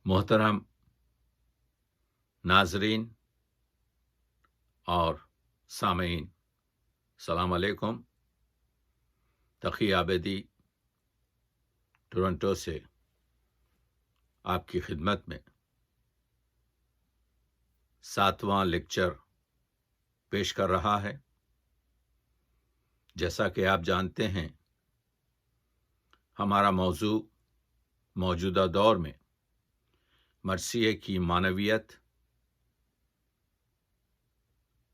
محترم ناظرین اور سامعین، السلام علیکم۔ تقی عابدی ٹورنٹو سے آپ کی خدمت میں 7واں لیکچر پیش کر رہا ہے۔ جیسا کہ آپ جانتے ہیں، ہمارا موضوع موجودہ دور میں مرثیے کی معنویت،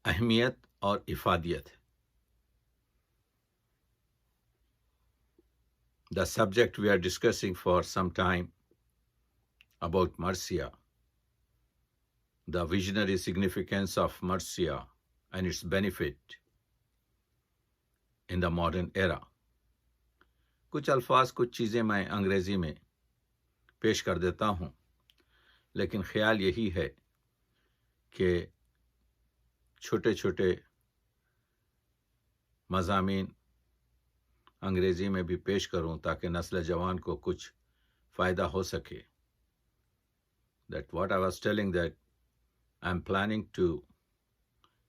اہمیت اور افادیت ہے۔ The subject we are discussing for some time about Marcia, the visionary significance of Marcia and its benefit in the modern era. کچھ الفاظ، کچھ چیزیں میں انگریزی میں پیش کر دیتا ہوں، لیکن خیال یہی ہے کہ چھوٹے چھوٹے مضامین انگریزی میں بھی پیش کروں تاکہ نسل جوان کو کچھ فائدہ ہو سکے۔ That what I was telling, that I'm planning to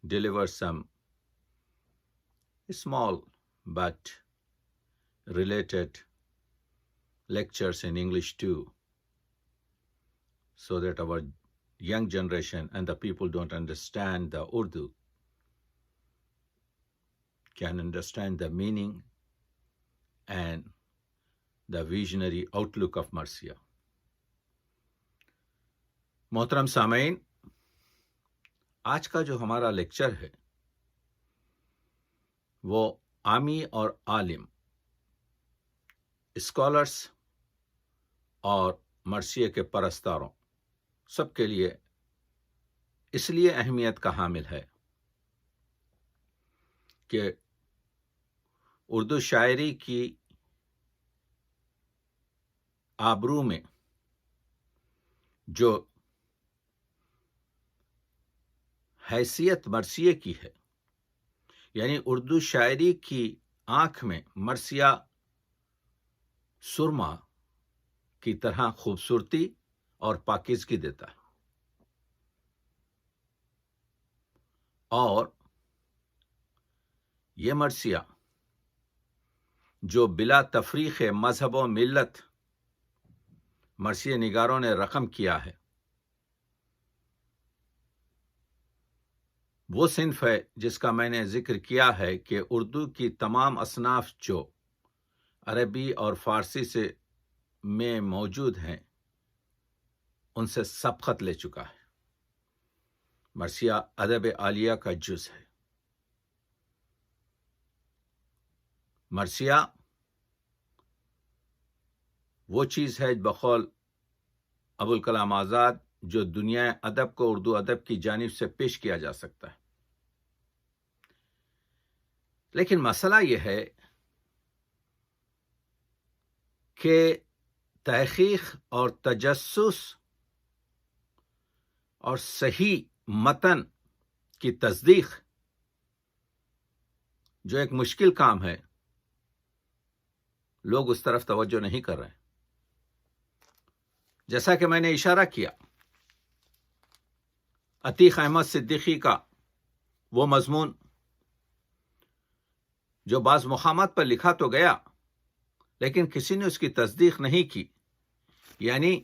deliver some small but related lectures in English too, so that our young generation and the people don't understand the Urdu can understand the meaning and the visionary outlook of Marcia. محترم سامعین، آج کا جو ہمارا lecture ہے وہ عامی اور عالم، scholars اور مرثیے کے پرستاروں سب کے لیے اس لیے اہمیت کا حامل ہے کہ اردو شاعری کی آبرو میں جو حیثیت مرثیے کی ہے، یعنی اردو شاعری کی آنکھ میں مرثیہ سرما کی طرح خوبصورتی اور پاکیزگی دیتا ہے، اور یہ مرثیہ جو بلا تفریق مذہب و ملت مرثیہ نگاروں نے رقم کیا ہے، وہ صنف ہے جس کا میں نے ذکر کیا ہے کہ اردو کی تمام اصناف جو عربی اور فارسی سے میں موجود ہیں ان سے سبقت لے چکا ہے۔ مرثیہ ادب عالیہ کا جز ہے۔ مرثیہ وہ چیز ہے بقول ابوالکلام آزاد جو دنیا ادب کو اردو ادب کی جانب سے پیش کیا جا سکتا ہے۔ لیکن مسئلہ یہ ہے کہ تحقیق اور تجسس اور صحیح متن کی تصدیق جو ایک مشکل کام ہے، لوگ اس طرف توجہ نہیں کر رہے۔ جیسا کہ میں نے اشارہ کیا، عتیق احمد صدیقی کا وہ مضمون جو بعض مقامات پر لکھا تو گیا لیکن کسی نے اس کی تصدیق نہیں کی، یعنی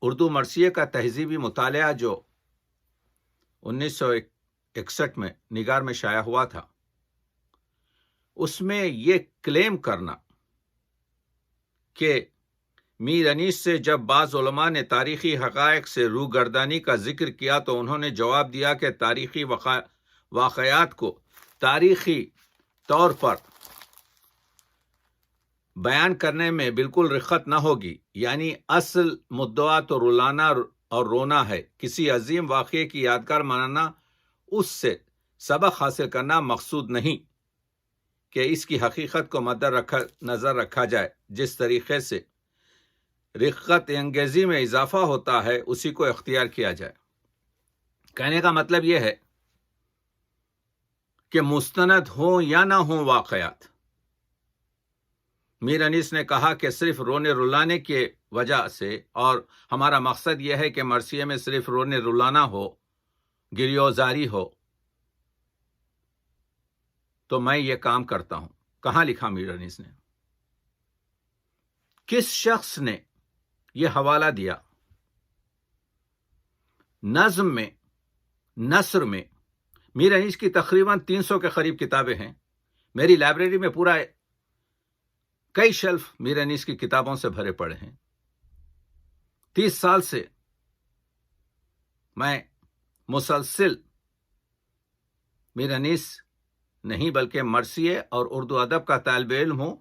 اردو مرثیے کا تہذیبی مطالعہ جو 1961 میں نگار میں شائع ہوا تھا، اس میں یہ کلیم کرنا کہ میر انیس سے جب بعض علماء نے تاریخی حقائق سے روگردانی کا ذکر کیا تو انہوں نے جواب دیا کہ تاریخی واقعات کو تاریخی طور پر بیان کرنے میں بالکل رخت نہ ہوگی، یعنی اصل مدعا تو رلانا اور رونا ہے، کسی عظیم واقعے کی یادگار منانا، اس سے سبق حاصل کرنا مقصود نہیں کہ اس کی حقیقت کو مد نظر رکھا جائے۔ جس طریقے سے رقت انگیزی میں اضافہ ہوتا ہے اسی کو اختیار کیا جائے۔ کہنے کا مطلب یہ ہے کہ مستند ہوں یا نہ ہوں واقعات، میر انیس نے کہا کہ صرف رونے رلانے کی وجہ سے، اور ہمارا مقصد یہ ہے کہ مرثیے میں صرف رونے رلانا ہو، گریوزاری ہو، تو میں یہ کام کرتا ہوں۔ کہاں لکھا میر انیس نے؟ کس شخص نے یہ حوالہ دیا؟ نظم میں، نثر میں میر انیس کی تقریباً 300 کے قریب کتابیں ہیں۔ میری لائبریری میں پورا کئی شیلف میر انیس کی کتابوں سے بھرے پڑے ہیں۔ 30 سال سے میں مسلسل میر انیس نہیں بلکہ مرثیے اور اردو ادب کا طالب علم ہوں۔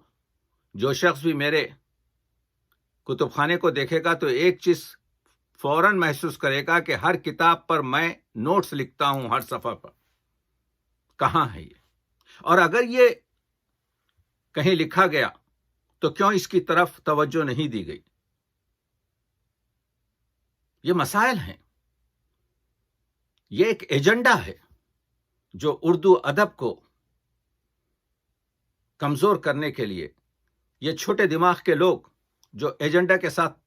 جو شخص بھی میرے کتب خانے کو دیکھے گا تو ایک چیز فوراً محسوس کرے گا کہ ہر کتاب پر میں نوٹس لکھتا ہوں، ہر صفحہ پر کہاں ہے یہ، اور اگر یہ کہیں لکھا گیا تو کیوں اس کی طرف توجہ نہیں دی گئی؟ یہ مسائل ہیں، یہ ایک ایجنڈا ہے جو اردو ادب کو کمزور کرنے کے لیے یہ چھوٹے دماغ کے لوگ جو ایجنڈا کے ساتھ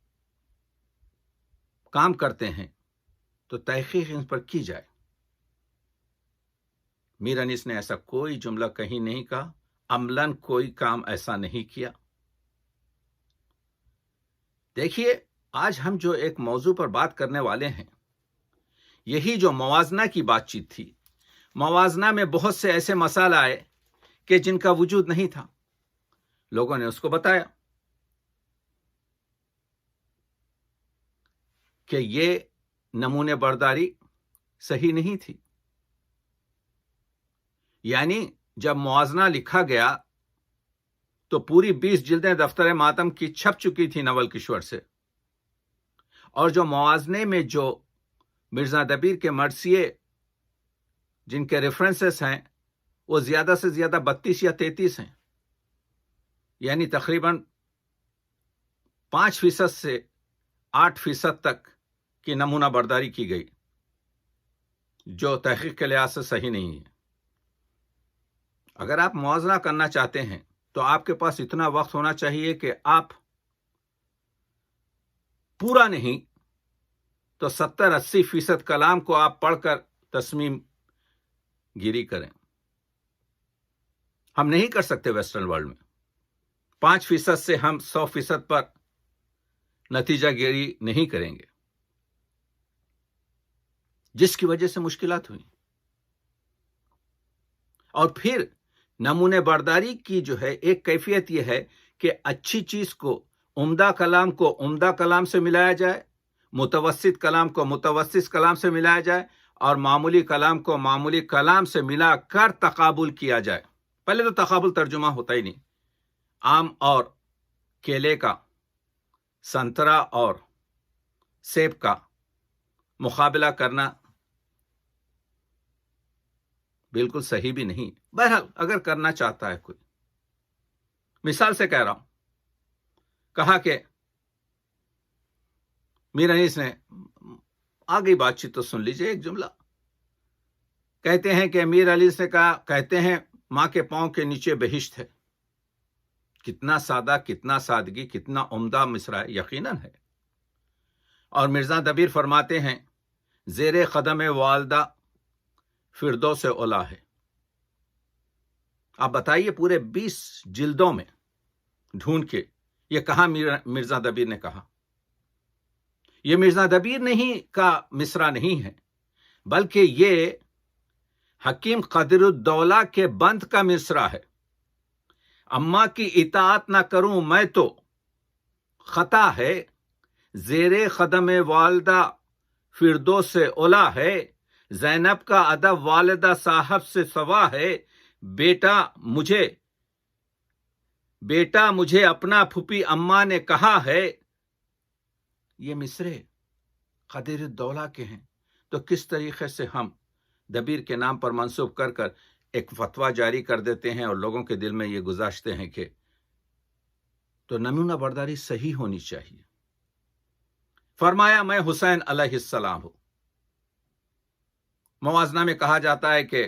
کام کرتے ہیں، تو تحقیق ان پر کی جائے۔ میر انیس نے ایسا کوئی جملہ کہیں نہیں کہا، عملاً کوئی کام ایسا نہیں کیا۔ دیکھیے، آج ہم جو ایک موضوع پر بات کرنے والے ہیں، یہی جو موازنہ کی بات چیت تھی، موازنہ میں بہت سے ایسے مسائل آئے کہ جن کا وجود نہیں تھا، لوگوں نے اس کو بتایا کہ یہ نمونے برداری صحیح نہیں تھی۔ یعنی جب موازنہ لکھا گیا تو پوری 20 جلدیں دفتر ماتم کی چھپ چکی تھی نول کشور سے، اور جو موازنے میں جو مرزا دبیر کے مرثیے جن کے ریفرنسز ہیں وہ زیادہ سے زیادہ 32 یا 33 ہیں، یعنی تقریباً 5% سے 8% تک کی نمونہ برداری کی گئی، جو تحقیق کے لحاظ سے صحیح نہیں ہے۔ اگر آپ موازنہ کرنا چاہتے ہیں تو آپ کے پاس اتنا وقت ہونا چاہیے کہ آپ پورا نہیں تو 70-80% کلام کو آپ پڑھ کر تصمیم گیری کریں۔ ہم نہیں کر سکتے ویسٹرن ورلڈ میں 5% سے ہم 100% پر نتیجہ گیری نہیں کریں گے، جس کی وجہ سے مشکلات ہوئی۔ اور پھر نمونے برداری کی جو ہے ایک کیفیت یہ ہے کہ اچھی چیز کو، عمدہ کلام کو عمدہ کلام سے ملایا جائے، متوسط کلام کو متوسط کلام سے ملایا جائے، اور معمولی کلام کو معمولی کلام سے ملا کر تقابل کیا جائے۔ پہلے تو تقابل ترجمہ ہوتا ہی نہیں۔ آم اور کیلے کا، سنترا اور سیب کا مقابلہ کرنا بالکل صحیح بھی نہیں۔ بہرحال اگر کرنا چاہتا ہے کوئی، مثال سے کہہ رہا ہوں، کہا کہ میر انیس نے، آگئی بات چیت تو سن لیجئے، ایک جملہ کہتے ہیں کہ میر انیس نے کہا، کہتے ہیں ماں کے پاؤں کے نیچے بہشت ہے۔ کتنا سادہ، کتنا سادگی، کتنا عمدہ مصرع ہے، یقیناً ہے۔ اور مرزا دبیر فرماتے ہیں، زیر قدم والدہ فردوس اولا ہے۔ آپ بتائیے پورے 20 جلدوں میں ڈھونڈ کے یہ کہاں مرزا دبیر نے کہا؟ یہ مرزا دبیر نہیں کا مصرع نہیں ہے، بلکہ یہ حکیم قدر الدولہ کے بند کا مصرع ہے۔ اماں کی اطاعت نہ کروں میں تو خطا ہے، زیر قدم والدہ فردوس اولا ہے، زینب کا ادب والدہ صاحب سے سوا ہے، بیٹا مجھے اپنا پھوپھی اماں نے کہا ہے۔ یہ مصرے قدر الدولہ کے ہیں، تو کس طریقے سے ہم دبیر کے نام پر منسوب کر کر ایک فتویٰ جاری کر دیتے ہیں اور لوگوں کے دل میں یہ گذاشتے ہیں کہ تو نمونہ برداری صحیح ہونی چاہیے۔ فرمایا میں حسین علیہ السلام ہوں۔ موازنہ میں کہا جاتا ہے کہ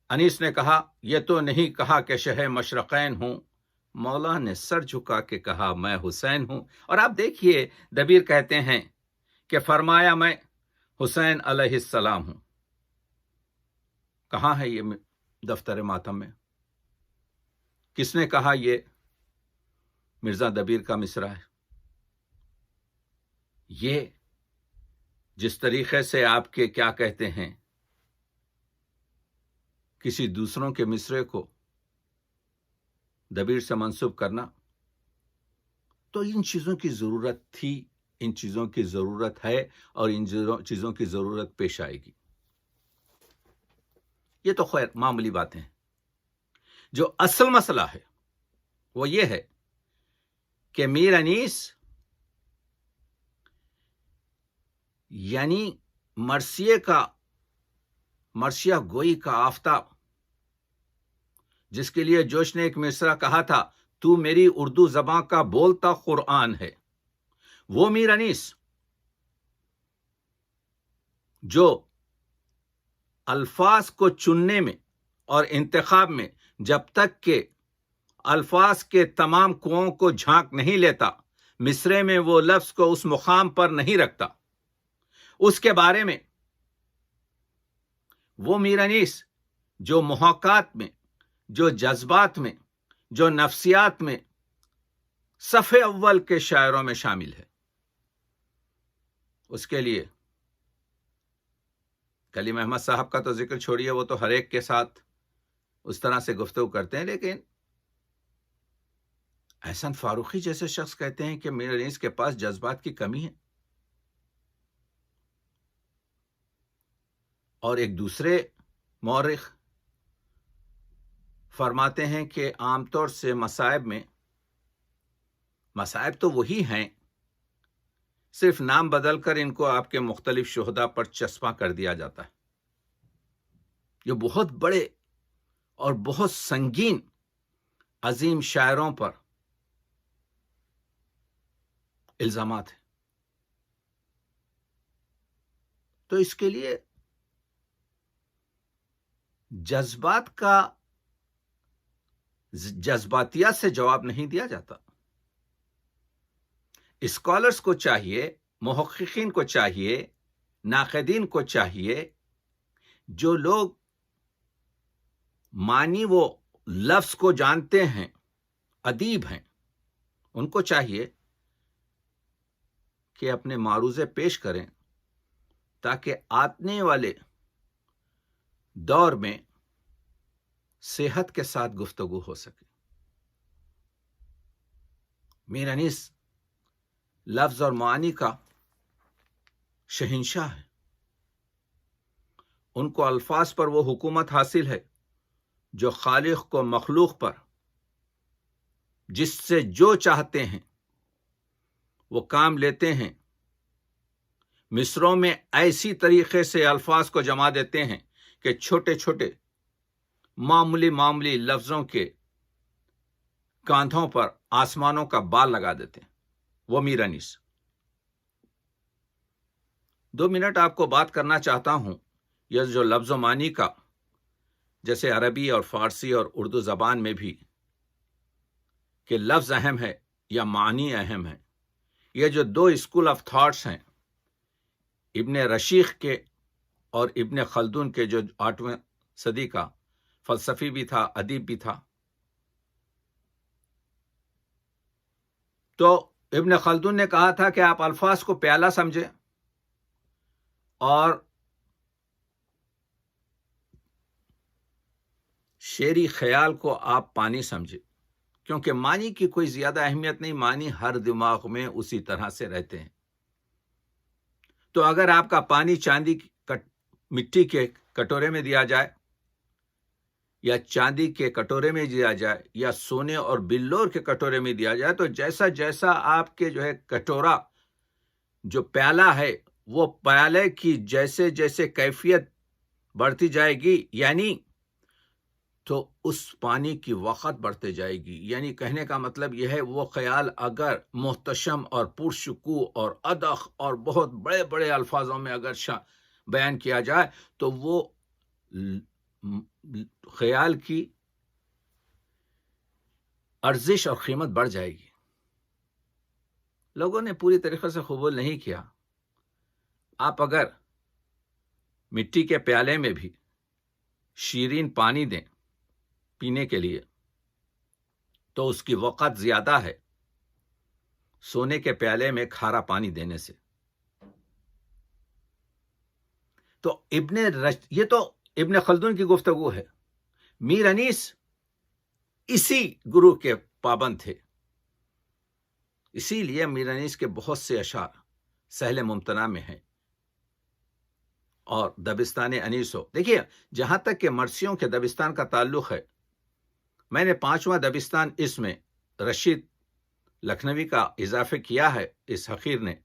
انیس نے کہا، یہ تو نہیں کہا کہ شہ مشرقین ہوں، مولا نے سر جھکا کے کہا میں حسین ہوں. اور آپ دیکھیے دبیر کہتے ہیں کہ فرمایا میں حسین علیہ السلام ہوں. کہاں ہے یہ دفتر ماتم میں؟ کس نے کہا؟ یہ مرزا دبیر کا مصرع ہے. یہ جس طریقے سے آپ کے کیا کہتے ہیں کسی دوسروں کے مصرعے کو دبیر سے منسوب کرنا، تو ان چیزوں کی ضرورت تھی، ان چیزوں کی ضرورت ہے، اور ان چیزوں کی ضرورت پیش آئے گی. یہ تو خیر معمولی باتیں ہیں. جو اصل مسئلہ ہے وہ یہ ہے کہ میر انیس یعنی مرثیہ گوئی کا آفتاب، جس کے لیے جوش نے ایک مصرع کہا تھا تو میری اردو زبان کا بولتا قرآن ہے، وہ میر انیس جو الفاظ کو چننے میں اور انتخاب میں جب تک کہ الفاظ کے تمام کنوؤں کو جھانک نہیں لیتا، مصرعے میں وہ لفظ کو اس مقام پر نہیں رکھتا، اس کے بارے میں وہ میر انیس جو محاکات میں، جو جذبات میں، جو نفسیات میں صفحے اول کے شاعروں میں شامل ہے، اس کے لیے کلیم احمد صاحب کا تو ذکر چھوڑیے، وہ تو ہر ایک کے ساتھ اس طرح سے گفتگو کرتے ہیں، لیکن احسن فاروقی جیسے شخص کہتے ہیں کہ میر انیس کے پاس جذبات کی کمی ہے. اور ایک دوسرے مورخ فرماتے ہیں کہ عام طور سے مصائب تو وہی ہیں، صرف نام بدل کر ان کو آپ کے مختلف شہداء پر چسپاں کر دیا جاتا ہے. یہ بہت بڑے اور بہت سنگین عظیم شاعروں پر الزامات ہیں. تو اس کے لیے جذباتیات سے جواب نہیں دیا جاتا. اسکالرز کو چاہیے، محققین کو چاہیے، ناقدین کو چاہیے، جو لوگ معنی وہ لفظ کو جانتے ہیں، ادیب ہیں، ان کو چاہیے کہ اپنے معروضے پیش کریں تاکہ آنے والے دور میں صحت کے ساتھ گفتگو ہو سکے. میر انیس لفظ اور معانی کا شہنشاہ ہے. ان کو الفاظ پر وہ حکومت حاصل ہے جو خالق کو مخلوق پر جس سے جو چاہتے ہیں وہ کام لیتے ہیں. مصروں میں ایسی طریقے سے الفاظ کو جما دیتے ہیں کہ چھوٹے چھوٹے معمولی لفظوں کے کاندھوں پر آسمانوں کا بال لگا دیتے ہیں. وہ میر انیس. 2 منٹ آپ کو بات کرنا چاہتا ہوں یہ جو لفظ و معنی کا، جیسے عربی اور فارسی اور اردو زبان میں بھی کہ لفظ اہم ہے یا معنی اہم ہے. یہ جو 2 اسکول آف تھاٹس ہیں، ابن رشیق کے اور ابن خلدون کے، جو 8ویں صدی کا فلسفی بھی تھا، ادیب بھی تھا. تو ابن خلدون نے کہا تھا کہ آپ الفاظ کو پیالہ سمجھیں اور شعری خیال کو آپ پانی سمجھیں، کیونکہ معنی کی کوئی زیادہ اہمیت نہیں، معنی ہر دماغ میں اسی طرح سے رہتے ہیں. تو اگر آپ کا پانی چاندی مٹی کے کٹورے میں دیا جائے یا چاندی کے کٹورے میں دیا جائے یا سونے اور بلور کے کٹورے میں دیا جائے، تو جیسا جیسا آپ کے جو ہے کٹورا جو پیالہ ہے، وہ پیالے کی جیسے جیسے کیفیت بڑھتی جائے گی، یعنی تو اس پانی کی وقت بڑھتے جائے گی. یعنی کہنے کا مطلب یہ ہے وہ خیال اگر محتشم اور پرشکوہ اور ادق اور بہت بڑے بڑے الفاظوں میں اگر بیان کیا جائے تو وہ خیال کی ارزش اور قیمت بڑھ جائے گی. لوگوں نے پوری طریقے سے قبول نہیں کیا. آپ اگر مٹی کے پیالے میں بھی شیرین پانی دیں پینے کے لیے تو اس کی وقت زیادہ ہے سونے کے پیالے میں کھارا پانی دینے سے. تو یہ تو ابن خلدون کی گفتگو ہے. میر انیس اسی گروہ کے پابند تھے. اسی لیے میر انیس کے بہت سے اشعار سہل ممتنع میں ہیں. اور دبستان انیسو، دیکھیے جہاں تک کہ مرثیوں کے دبستان کا تعلق ہے، میں نے 5واں دبستان اس میں رشید لکھنوی کا اضافہ کیا ہے اس حقیر نے،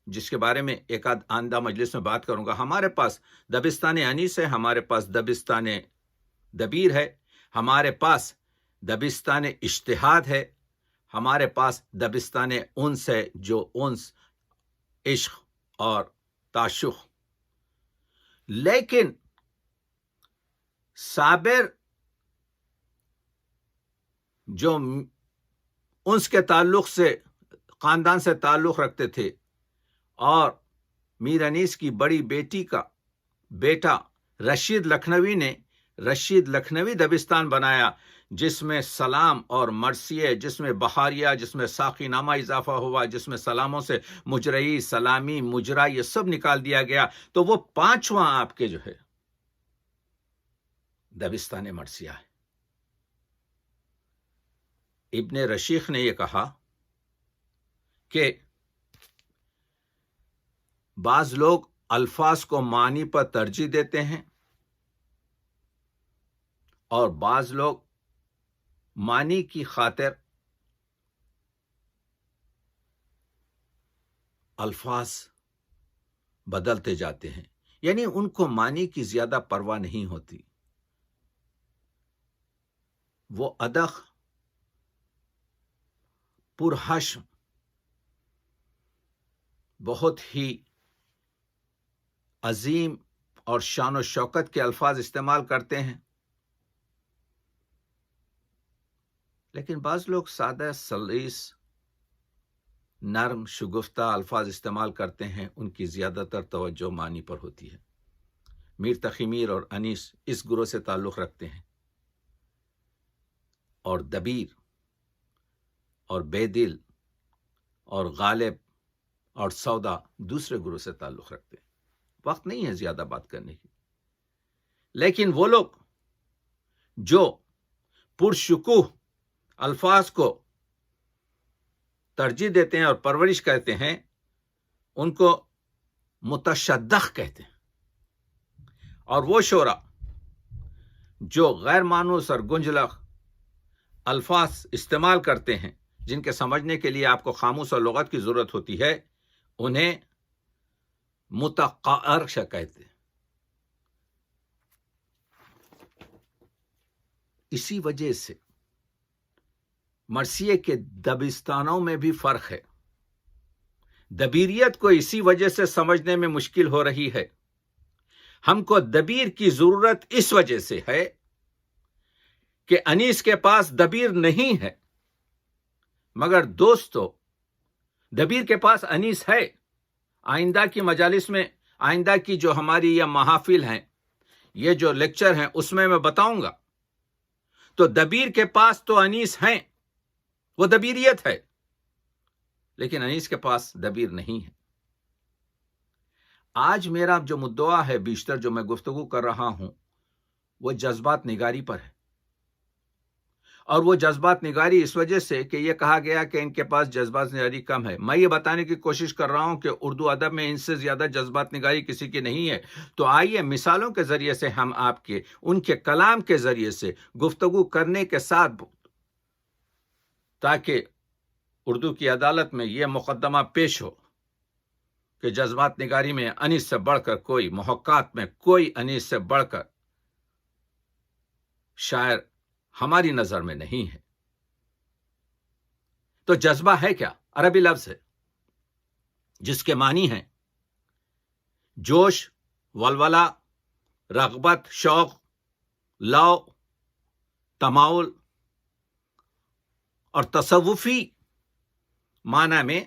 جس کے بارے میں ایک آئندہ مجلس میں بات کروں گا. ہمارے پاس دبستان انیس ہے، ہمارے پاس دبستان دبیر ہے، ہمارے پاس دبستان اجتہاد ہے، ہمارے پاس دبستان انس ہے جو انس عشق اور تعشق. لیکن صابر جو انس کے تعلق سے خاندان سے تعلق رکھتے تھے اور میر انیس کی بڑی بیٹی کا بیٹا رشید لکھنوی نے رشید لکھنوی دبستان بنایا، جس میں سلام اور مرثیے، جس میں بہاریہ، جس میں ساقی نامہ اضافہ ہوا، جس میں سلاموں سے مجرئی، سلامی، مجرا، یہ سب نکال دیا گیا. تو وہ 5واں آپ کے جو ہے دبستان مرثیہ ہے. ابن رشیق نے یہ کہا کہ بعض لوگ الفاظ کو معنی پر ترجیح دیتے ہیں اور بعض لوگ معنی کی خاطر الفاظ بدلتے جاتے ہیں. یعنی ان کو معنی کی زیادہ پرواہ نہیں ہوتی. وہ ادق، پرحشم، بہت ہی عظیم اور شان و شوکت کے الفاظ استعمال کرتے ہیں. لیکن بعض لوگ سادہ، سلیس، نرم، شگفتہ الفاظ استعمال کرتے ہیں، ان کی زیادہ تر توجہ معنی پر ہوتی ہے. میر تقی میر اور انیس اس گروہ سے تعلق رکھتے ہیں، اور دبیر اور بے دل اور غالب اور سودا دوسرے گروہ سے تعلق رکھتے ہیں. وقت نہیں ہے زیادہ بات کرنے کی. لیکن وہ لوگ جو پرشکوہ الفاظ کو ترجیح دیتے ہیں اور پرورش کرتے ہیں، ان کو متشدق کہتے ہیں. اور وہ شعراء جو غیر مانوس اور گنجلق الفاظ استعمال کرتے ہیں، جن کے سمجھنے کے لیے آپ کو قاموس اور لغت کی ضرورت ہوتی ہے، انہیں متقعر کہتے ہیں. اسی وجہ سے مرثیے کے دبستانوں میں بھی فرق ہے. دبیریت کو اسی وجہ سے سمجھنے میں مشکل ہو رہی ہے. ہم کو دبیر کی ضرورت اس وجہ سے ہے کہ انیس کے پاس دبیر نہیں ہے. مگر دوستو، دبیر کے پاس انیس ہے. آئندہ کی مجالس میں، آئندہ کی جو ہماری یہ محافل ہیں، یہ جو لیکچر ہیں، اس میں بتاؤں گا. تو دبیر کے پاس تو انیس ہیں، وہ دبیریت ہے، لیکن انیس کے پاس دبیر نہیں ہے. آج میرا جو مدعا ہے، بیشتر جو میں گفتگو کر رہا ہوں، وہ جذبات نگاری پر ہے. اور وہ جذبات نگاری اس وجہ سے کہ یہ کہا گیا کہ ان کے پاس جذبات نگاری کم ہے. میں یہ بتانے کی کوشش کر رہا ہوں کہ اردو ادب میں ان سے زیادہ جذبات نگاری کسی کی نہیں ہے. تو آئیے مثالوں کے ذریعے سے ہم آپ کے ان کے کلام کے ذریعے سے گفتگو کرنے کے ساتھ، تاکہ اردو کی عدالت میں یہ مقدمہ پیش ہو کہ جذبات نگاری میں انیس سے بڑھ کر کوئی، محققات میں کوئی انیس سے بڑھ کر شاعر ہماری نظر میں نہیں ہے. تو جذبہ ہے کیا؟ عربی لفظ ہے جس کے معنی ہیں جوش، ولولہ، رغبت، شوق، لو، تماؤل اور تصوفی معنی میں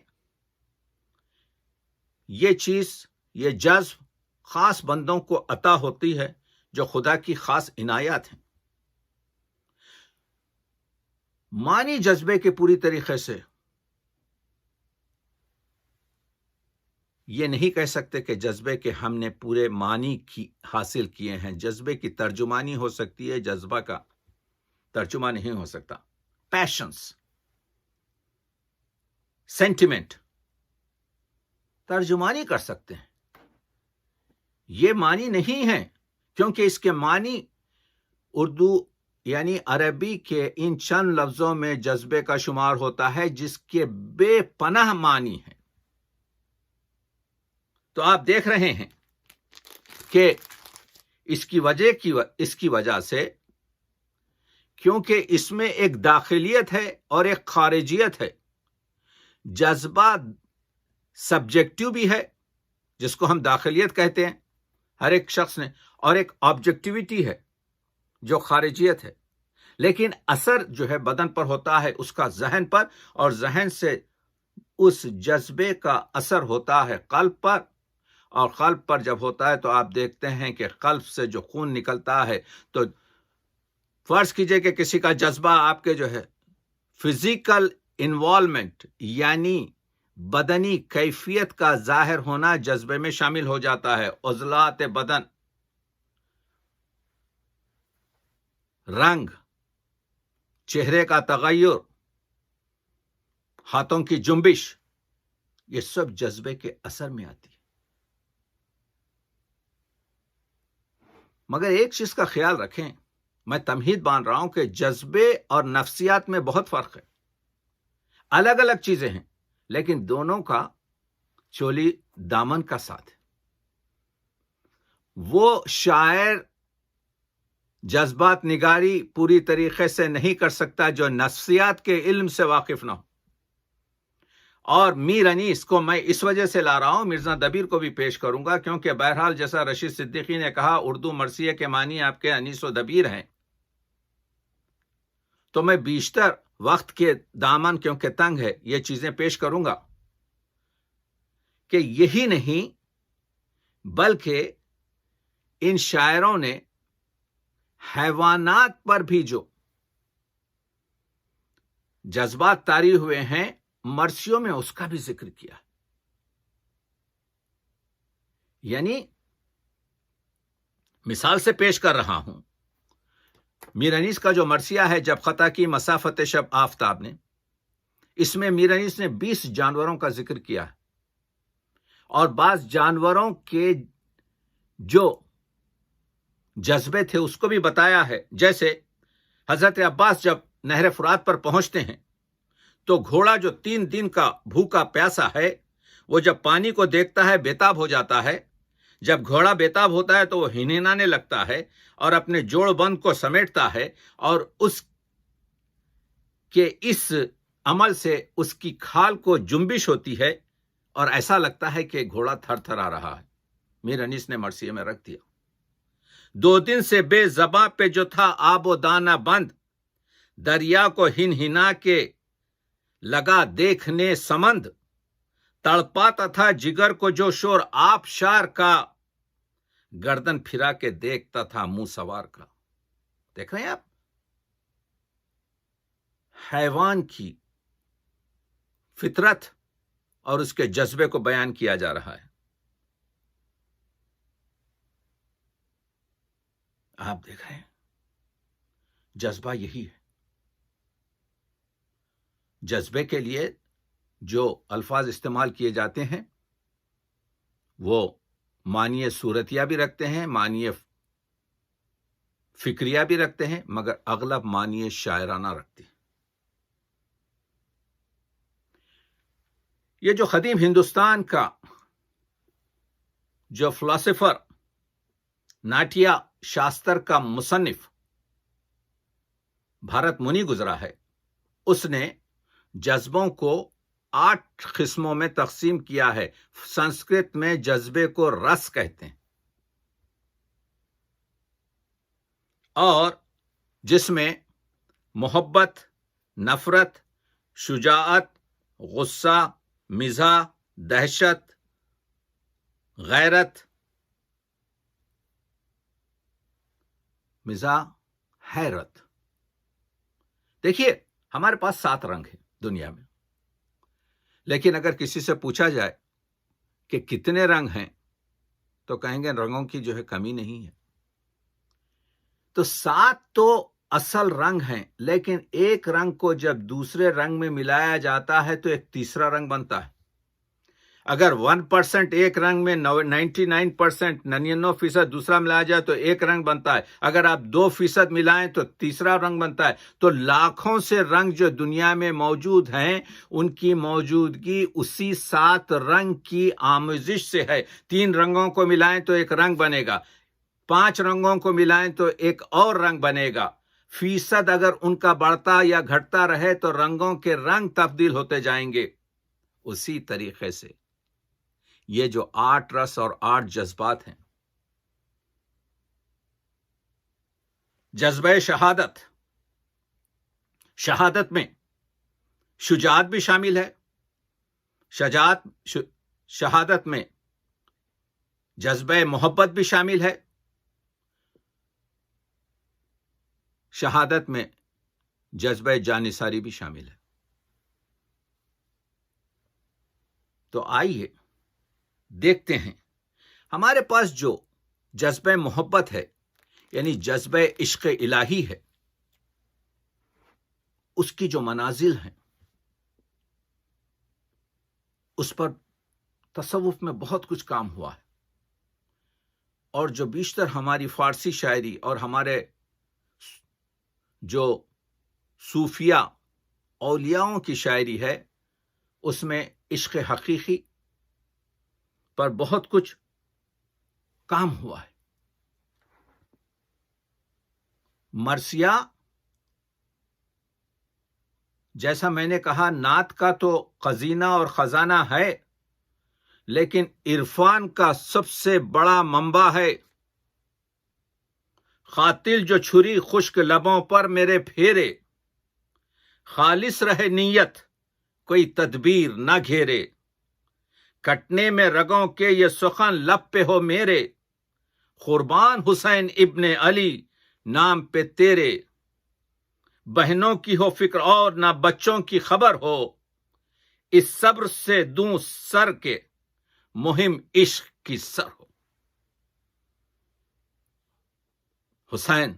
یہ چیز، یہ جذب خاص بندوں کو عطا ہوتی ہے جو خدا کی خاص عنایات ہیں۔ معنی جذبے کے پوری طریقے سے یہ نہیں کہہ سکتے کہ جذبے کے ہم نے پورے معنی حاصل کیے ہیں۔ جذبے کی ترجمانی ہو سکتی ہے، جذبہ کا ترجمہ نہیں ہو سکتا۔ پیشنس، سینٹیمنٹ ترجمانی کر سکتے ہیں، یہ معنی نہیں ہے، کیونکہ اس کے معنی اردو یعنی عربی کے ان چند لفظوں میں جذبے کا شمار ہوتا ہے جس کے بے پناہ معنی ہیں۔ تو آپ دیکھ رہے ہیں کہ اس کی وجہ سے، کیونکہ اس میں ایک داخلیت ہے اور ایک خارجیت ہے۔ جذبہ سبجیکٹیو بھی ہے، جس کو ہم داخلیت کہتے ہیں ہر ایک شخص نے، اور ایک آبجیکٹیویٹی ہے جو خارجیت ہے۔ لیکن اثر جو ہے بدن پر ہوتا ہے، اس کا ذہن پر، اور ذہن سے اس جذبے کا اثر ہوتا ہے قلب پر، اور قلب پر جب ہوتا ہے تو آپ دیکھتے ہیں کہ قلب سے جو خون نکلتا ہے، تو فرض کیجئے کہ کسی کا جذبہ آپ کے جو ہے فزیکل انوالومنٹ یعنی بدنی کیفیت کا ظاہر ہونا جذبے میں شامل ہو جاتا ہے۔ عضلات بدن، رنگ، چہرے کا تغیر، ہاتھوں کی جنبش، یہ سب جذبے کے اثر میں آتی ہے۔ مگر ایک چیز کا خیال رکھیں، میں تمہید باندھ رہا ہوں کہ جذبے اور نفسیات میں بہت فرق ہے۔ الگ الگ چیزیں ہیں، لیکن دونوں کا چولی دامن کا ساتھ ہے۔ وہ شاعر جذبات نگاری پوری طریقے سے نہیں کر سکتا جو نفسیات کے علم سے واقف نہ ہو۔ اور میر انیس کو میں اس وجہ سے لا رہا ہوں، مرزا دبیر کو بھی پیش کروں گا، کیونکہ بہرحال جیسا رشید صدیقی نے کہا اردو مرثیہ کے معنی آپ کے انیس و دبیر ہیں، تو میں بیشتر وقت کے دامن کیونکہ تنگ ہے یہ چیزیں پیش کروں گا کہ یہی نہیں بلکہ ان شاعروں نے حیوانات پر بھی جو جذبات طاری ہوئے ہیں مرثیوں میں اس کا بھی ذکر کیا۔ یعنی مثال سے پیش کر رہا ہوں، میر انیس کا جو مرثیہ ہے جب خطا کی مسافت شب آفتاب نے، اس میں میر انیس نے 20 جانوروں کا ذکر کیا ہے، اور بعض جانوروں کے جو جذبے تھے اس کو بھی بتایا ہے۔ جیسے حضرت عباس جب نہر فرات پر پہنچتے ہیں تو گھوڑا جو 3 دن کا بھوکا پیاسا ہے، وہ جب پانی کو دیکھتا ہے بیتاب ہو جاتا ہے۔ جب گھوڑا بیتاب ہوتا ہے تو وہ ہنہنانے لگتا ہے اور اپنے جوڑ بند کو سمیٹتا ہے، اور اس کے اس عمل سے اس کی کھال کو جنبش ہوتی ہے اور ایسا لگتا ہے کہ گھوڑا تھر تھر آ رہا ہے۔ میر انیس نے مرثیے میں رکھ دیا۔ 2 دن سے بے زباں پہ جو تھا آب و دانہ بند، دریا کو ہنہنا کے لگا دیکھنے سمند، تڑپاتا تھا جگر کو جو شور آبشار کا، گردن پھرا کے دیکھتا تھا منہ سوار کا۔ دیکھ رہے ہیں آپ، حیوان کی فطرت اور اس کے جذبے کو بیان کیا جا رہا ہے۔ آپ دیکھ رہے ہیں جذبہ یہی ہے۔ جذبے کے لیے جو الفاظ استعمال کیے جاتے ہیں وہ معنی صورتیہ بھی رکھتے ہیں، معنی فکریہ بھی رکھتے ہیں، مگر اغلب معنی شاعرانہ رکھتے ہیں۔ یہ جو قدیم ہندوستان کا جو فلاسفر ناٹیا شاستر کا مصنف بھارت منی گزرا ہے، اس نے جذبوں کو 8 قسموں میں تقسیم کیا ہے۔ سنسکرت میں جذبے کو رس کہتے ہیں، اور جس میں محبت، نفرت، شجاعت، غصہ، مزاح، دہشت، غیرت، مزاح، حیرت. دیکھیے ہمارے پاس 7 رنگ ہیں دنیا میں، لیکن اگر کسی سے پوچھا جائے کہ کتنے رنگ ہیں تو کہیں گے رنگوں کی جو ہے کمی نہیں ہے. تو 7 تو اصل رنگ ہیں، لیکن ایک رنگ کو جب دوسرے رنگ میں ملایا جاتا ہے تو ایک تیسرا رنگ بنتا ہے. اگر 1% ایک رنگ میں 99%، 99% دوسرا ملایا جائے تو ایک رنگ بنتا ہے. اگر آپ 2% ملائیں تو تیسرا رنگ بنتا ہے. تو لاکھوں سے رنگ جو دنیا میں موجود ہیں ان کی موجودگی اسی 7 رنگ کی آمیزش سے ہے. 3 رنگوں کو ملائیں تو ایک رنگ بنے گا، 5 رنگوں کو ملائیں تو ایک اور رنگ بنے گا. فیصد اگر ان کا بڑھتا یا گھٹتا رہے تو رنگوں کے رنگ تبدیل ہوتے جائیں گے. اسی طریقے سے یہ جو 8 رس اور 8 جذبات ہیں، جذبہ شہادت، شہادت میں شجاعت بھی شامل ہے. شہادت میں جذبہ محبت بھی شامل ہے. شہادت میں جذبہ جانثاری بھی شامل ہے. تو آئیے دیکھتے ہیں ہمارے پاس جو جذبہ محبت ہے، یعنی جذبہ عشق الہی ہے، اس کی جو منازل ہیں اس پر تصوف میں بہت کچھ کام ہوا ہے. اور جو بیشتر ہماری فارسی شاعری اور ہمارے جو صوفیہ اولیاؤں کی شاعری ہے اس میں عشق حقیقی پر بہت کچھ کام ہوا ہے. مرثیہ، جیسا میں نے کہا، نعت کا تو خزینہ اور خزانہ ہے، لیکن عرفان کا سب سے بڑا منبع ہے. قاتل جو چھری خشک لبوں پر میرے پھیرے، خالص رہے نیت کوئی تدبیر نہ گھیرے. کٹنے میں رگوں کے یہ سخن لب پہ ہو میرے، قربان حسین ابن علی نام پہ تیرے. بہنوں کی ہو فکر اور نہ بچوں کی خبر ہو، اس صبر سے دوں سر کے مہم عشق کی سر ہو. حسین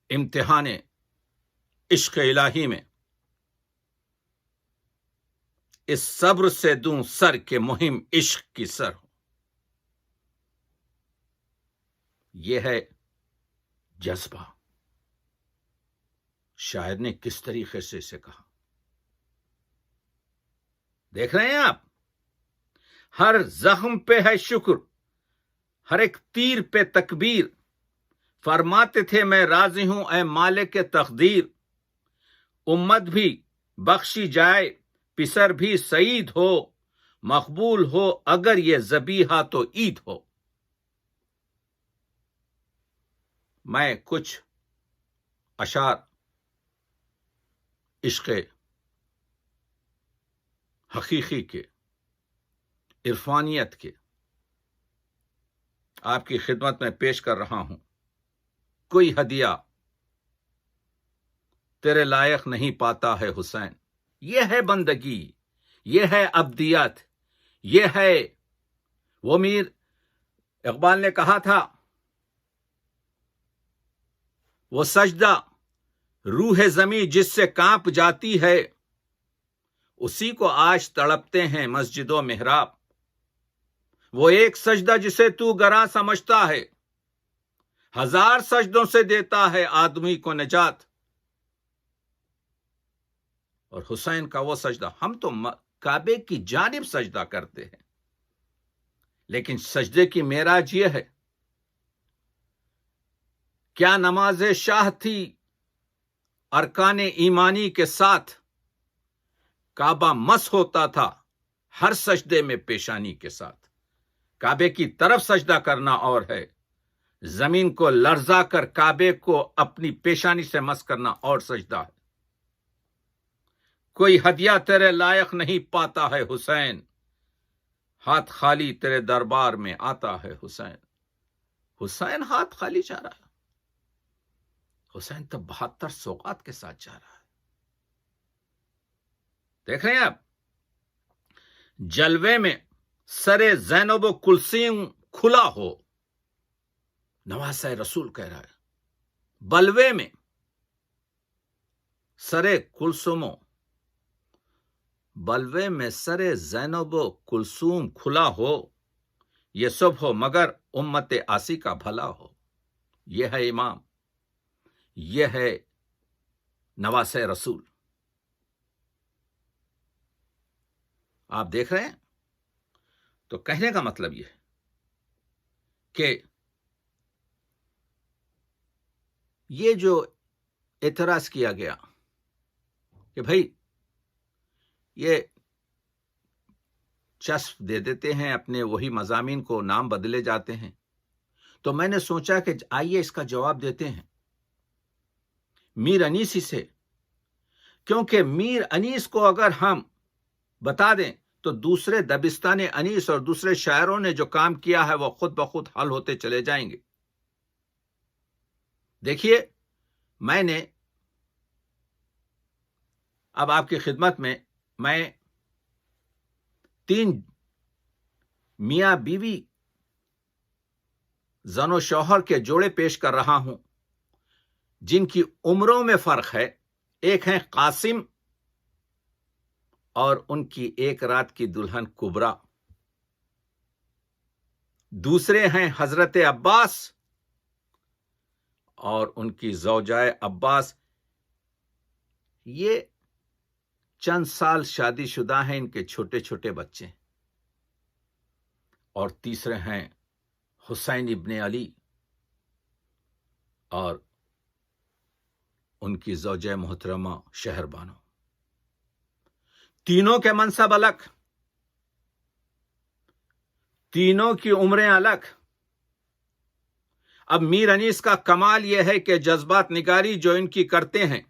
امتحان عشق الہی میں اس صبر سے دوں سر کے مہم عشق کی سر ہو. یہ ہے جذبہ. شاعر نے کس طریقے سے اسے کہا، دیکھ رہے ہیں آپ؟ ہر زخم پہ ہے شکر، ہر ایک تیر پہ تکبیر. فرماتے تھے میں راضی ہوں اے مالک تقدیر. امت بھی بخشی جائے، پسر بھی سعید ہو، مقبول ہو اگر یہ ذبیحہ تو عید ہو. میں کچھ اشعار عشق حقیقی کے، عرفانیت کے آپ کی خدمت میں پیش کر رہا ہوں. کوئی ہدیہ تیرے لائق نہیں پاتا ہے حسین. یہ ہے بندگی، یہ ہے ابدیت، یہ ہے وہ میر اقبال نے کہا تھا، وہ سجدہ روح زمیں جس سے کانپ جاتی ہے، اسی کو آج تڑپتے ہیں مسجد و محراب. وہ ایک سجدہ جسے تو گراں سمجھتا ہے، 1000 سجدوں سے دیتا ہے آدمی کو نجات. اور حسین کا وہ سجدہ، ہم تو کعبے کی جانب سجدہ کرتے ہیں، لیکن سجدے کی معراج یہ ہے. کیا نماز شاہ تھی ارکان ایمانی کے ساتھ، کعبہ مس ہوتا تھا ہر سجدے میں پیشانی کے ساتھ. کعبے کی طرف سجدہ کرنا اور ہے، زمین کو لرزا کر کعبے کو اپنی پیشانی سے مس کرنا اور سجدہ ہے. کوئی ہدیہ تیرے لائق نہیں پاتا ہے حسین، ہاتھ خالی تیرے دربار میں آتا ہے حسین۔ حسین ہاتھ خالی جا رہا ہے، حسین تو 72 سوغات کے ساتھ جا رہا ہے۔ دیکھ رہے ہیں آپ، جلوے میں سر زینب و کلثوم کھلا ہو، نواسہ رسول کہہ رہا ہے، بلوے میں سر کلثوم، بلوے میں سر زینب و کلثوم کھلا ہو، یہ سب ہو مگر امت آسی کا بھلا ہو۔ یہ ہے امام، یہ ہے نواسہ رسول۔ آپ دیکھ رہے ہیں، تو کہنے کا مطلب یہ ہے کہ یہ جو اعتراض کیا گیا کہ بھائی یہ چسپ دے دیتے ہیں، اپنے وہی مضامین کو نام بدلے جاتے ہیں، تو میں نے سوچا کہ آئیے اس کا جواب دیتے ہیں میر انیسی سے، کیونکہ میر انیس کو اگر ہم بتا دیں تو دوسرے دبستان انیس اور دوسرے شاعروں نے جو کام کیا ہے وہ خود بخود حل ہوتے چلے جائیں گے۔ دیکھیے، میں نے اب آپ کی خدمت میں 3 میاں بیوی زن و شوہر کے جوڑے پیش کر رہا ہوں جن کی عمروں میں فرق ہے۔ ایک ہیں قاسم اور ان کی ایک رات کی دلہن کبرا، دوسرے ہیں حضرت عباس اور ان کی زوجائے عباس، یہ چند سال شادی شدہ ہیں، ان کے چھوٹے چھوٹے بچے، اور تیسرے ہیں حسین ابن علی اور ان کی زوجہ محترمہ شہر بانو۔ تینوں کے منصب الگ، تینوں کی عمریں الگ۔ اب میر انیس کا کمال یہ ہے کہ جذبات نگاری جو ان کی کرتے ہیں،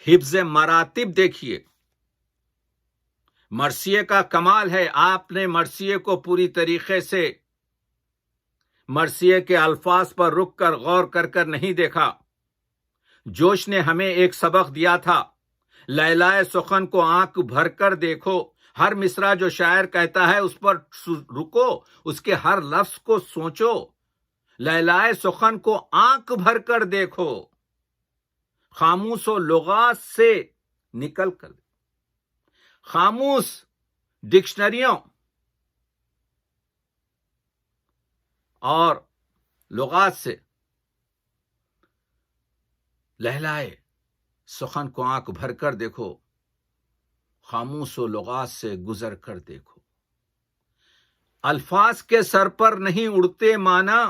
حفظ مراتب دیکھیے۔ مرثیے کا کمال ہے، آپ نے مرثیے کو پوری طریقے سے مرثیے کے الفاظ پر رک کر غور کر نہیں دیکھا۔ جوش نے ہمیں ایک سبق دیا تھا، لیلائے سخن کو آنکھ بھر کر دیکھو، ہر مصرع جو شاعر کہتا ہے اس پر رکو، اس کے ہر لفظ کو سوچو، لیلائے سخن کو آنکھ بھر کر دیکھو، خاموش و لغات سے نکل کر، خاموش ڈکشنریوں اور لغات سے لہلائے سخن کو آنکھ بھر کر دیکھو، خاموش و لغات سے گزر کر دیکھو۔ الفاظ کے سر پر نہیں اڑتے مانا،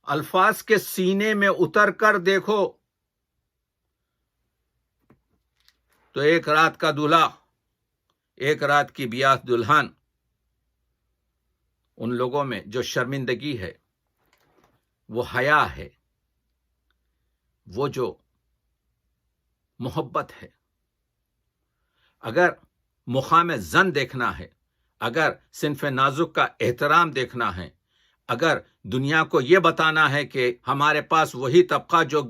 الفاظ کے سینے میں اتر کر دیکھو۔ تو ایک رات کا دولہا، ایک رات کی بیاہ دلہن، ان لوگوں میں جو شرمندگی ہے، وہ حیا ہے، وہ جو محبت ہے۔ اگر مقام زن دیکھنا ہے، اگر صنف نازک کا احترام دیکھنا ہے، اگر دنیا کو یہ بتانا ہے کہ ہمارے پاس وہی طبقہ جو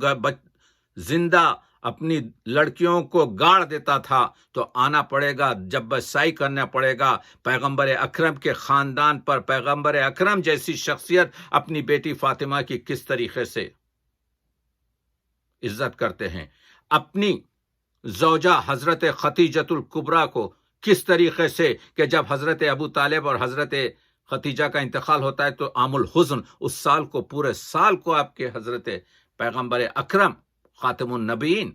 زندہ اپنی لڑکیوں کو گاڑ دیتا تھا، تو آنا پڑے گا، جب بسائی کرنا پڑے گا پیغمبر اکرم کے خاندان پر۔ پیغمبر اکرم جیسی شخصیت اپنی بیٹی فاطمہ کی کس طریقے سے عزت کرتے ہیں، اپنی زوجہ حضرت خدیجۃ الکبریٰ کو کس طریقے سے، کہ جب حضرت ابو طالب اور حضرت خدیجہ کا انتقال ہوتا ہے تو عام الحزن، اس سال کو، پورے سال کو آپ کے حضرت پیغمبر اکرم خاتم النبیین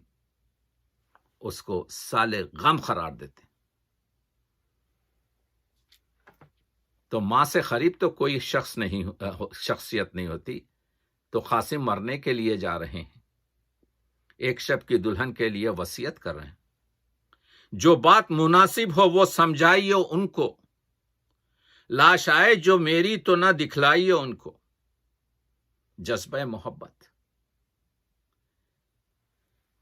اس کو سال غم قرار دیتے۔ تو ماں سے قریب تو کوئی شخصیت نہیں ہوتی۔ تو قاسم مرنے کے لیے جا رہے ہیں، ایک شب کی دلہن کے لیے وصیت کر رہے ہیں، جو بات مناسب ہو وہ سمجھائیے ان کو، لاش آئے جو میری تو نہ دکھلائیے ان کو۔ جذبہ محبت،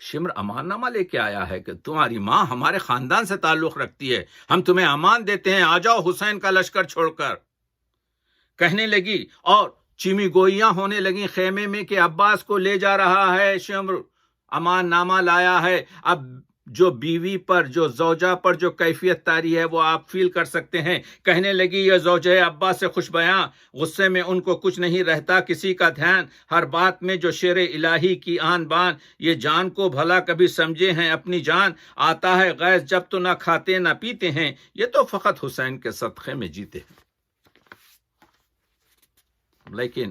شمر امان نامہ لے کے آیا ہے کہ تمہاری ماں ہمارے خاندان سے تعلق رکھتی ہے، ہم تمہیں امان دیتے ہیں، آ جاؤ حسین کا لشکر چھوڑ کر، کہنے لگی، اور چیمی گوئیاں ہونے لگیں خیمے میں کہ عباس کو لے جا رہا ہے شمر، امان نامہ لایا ہے۔ اب جو بیوی پر، جو زوجہ پر جو کیفیت طاری ہے وہ آپ فیل کر سکتے ہیں۔ کہنے لگی، یہ زوجہ عباس سے خوش بیاں، غصے میں ان کو کچھ نہیں رہتا کسی کا دھیان، ہر بات میں جو شیر الہی کی آن بان، یہ جان کو بھلا کبھی سمجھے ہیں اپنی جان، آتا ہے غیظ جب تو نہ کھاتے نہ پیتے ہیں، یہ تو فقط حسین کے صدقے میں جیتے ہیں۔ لیکن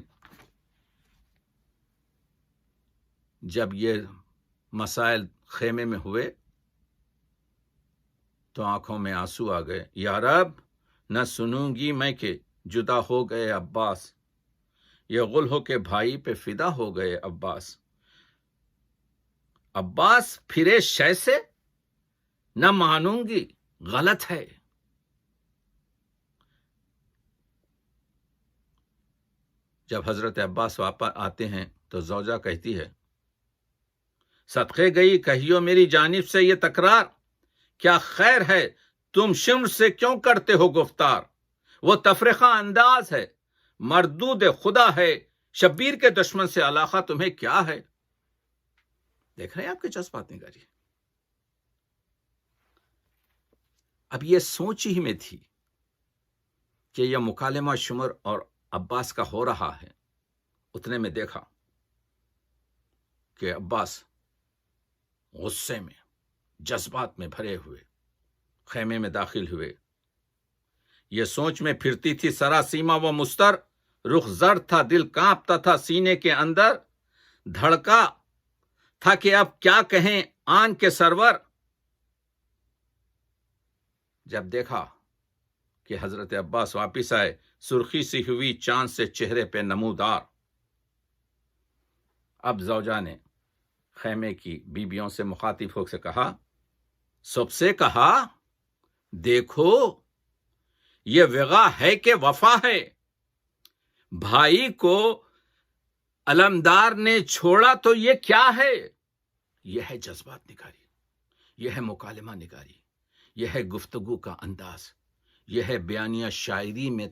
جب یہ مسائل خیمے میں ہوئے تو آنکھوں میں آنسو آ گئے۔ یا رب، نہ سنوں گی میں کہ جدا ہو گئے عباس، یہ غل ہو کے بھائی پہ فدا ہو گئے عباس، عباس پھرے شے سے نہ مانوں گی، غلط ہے۔ جب حضرت عباس واپس آتے ہیں تو زوجہ کہتی ہے، صدقے گئی کہیو میری جانب سے یہ تکرار، کیا خیر ہے تم شمر سے کیوں کرتے ہو گفتار، وہ تفرقہ انداز ہے، مردود خدا ہے، شبیر کے دشمن سے علاقہ تمہیں کیا ہے۔ دیکھ رہے ہیں آپ کے جذبات نگاری۔ اب یہ سوچ ہی میں تھی کہ یہ مکالمہ شمر اور عباس کا ہو رہا ہے، اتنے میں دیکھا کہ عباس غصے میں، جذبات میں بھرے ہوئے خیمے میں داخل ہوئے۔ یہ سوچ میں پھرتی تھی سراسیما وہ مستر، رخ زرد تھا، دل کانپتا تھا سینے کے اندر، دھڑکا تھا کہ اب کیا کہیں آن کے سرور۔ جب دیکھا کہ حضرت عباس واپس آئے، سرخی سی ہوئی چاند سے چہرے پہ نمودار۔ اب زوجہ نے خیمے کی بیبیوں سے مخاطب ہو سے کہا، سب سے کہا، دیکھو یہ وغا ہے کہ وفا ہے، بھائی کو علمدار نے چھوڑا تو یہ کیا ہے۔ یہ ہے جذبات نگاری، یہ ہے مکالمہ نگاری، یہ ہے گفتگو کا انداز، یہ ہے بیانیہ شاعری میں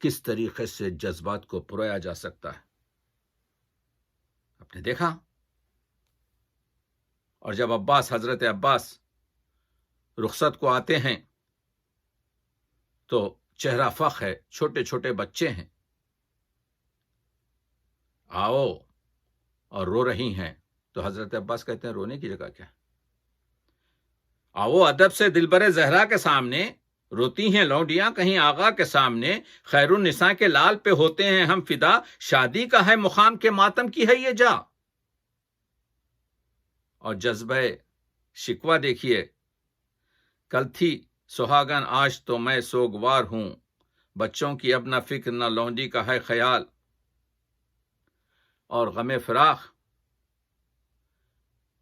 کس طریقے سے جذبات کو پرویا جا سکتا ہے۔ آپ نے دیکھا، اور جب حضرت عباس رخصت کو آتے ہیں تو چہرہ فخ ہے، چھوٹے چھوٹے بچے ہیں، آؤ، اور رو رہی ہیں تو حضرت عباس کہتے ہیں رونے کی جگہ کیا ہے، آؤ ادب سے دلبر زہرا کے سامنے، روتی ہیں لونڈیاں کہیں آغا کے سامنے، خیر النساء کے لال پہ ہوتے ہیں ہم فدا، شادی کا ہے مقام کے ماتم کی ہے یہ جا۔ اور جذبہ شکوہ دیکھیے، کل تھی سہاگن آج تو میں سوگوار ہوں، بچوں کی اب نہ فکر نہ لونڈی کا ہے خیال۔ اور غم فراق،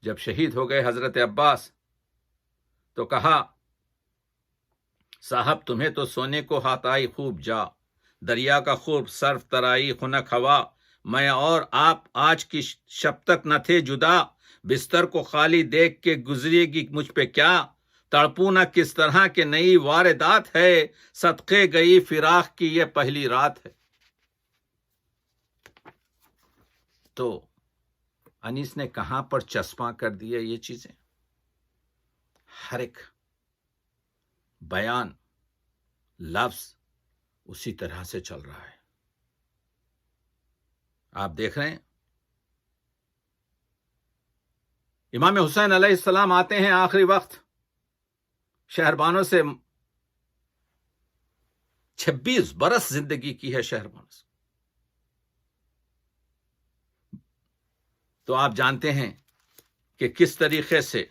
جب شہید ہو گئے حضرت عباس تو کہا، صاحب تمہیں تو سونے کو ہاتھ آئی خوب جا، دریا کا خوب صرف ترائی خنک ہوا، میں اور آپ آج کی شب تک نہ تھے جدا، بستر کو خالی دیکھ کے گزرے گی مجھ پہ کیا، تڑپوں نہ کس طرح کے نئی واردات ہے، صدقے گئی فراق کی یہ پہلی رات ہے۔ تو انیس نے کہاں پر چسپاں کر دیا یہ چیزیں، ہر ایک بیان لفظ اسی طرح سے چل رہا ہے۔ آپ دیکھ رہے ہیں امام حسین علیہ السلام آتے ہیں آخری وقت، شہربانوں سے 26 برس زندگی کی ہے شہربانوں سے، تو آپ جانتے ہیں کہ کس طریقے سے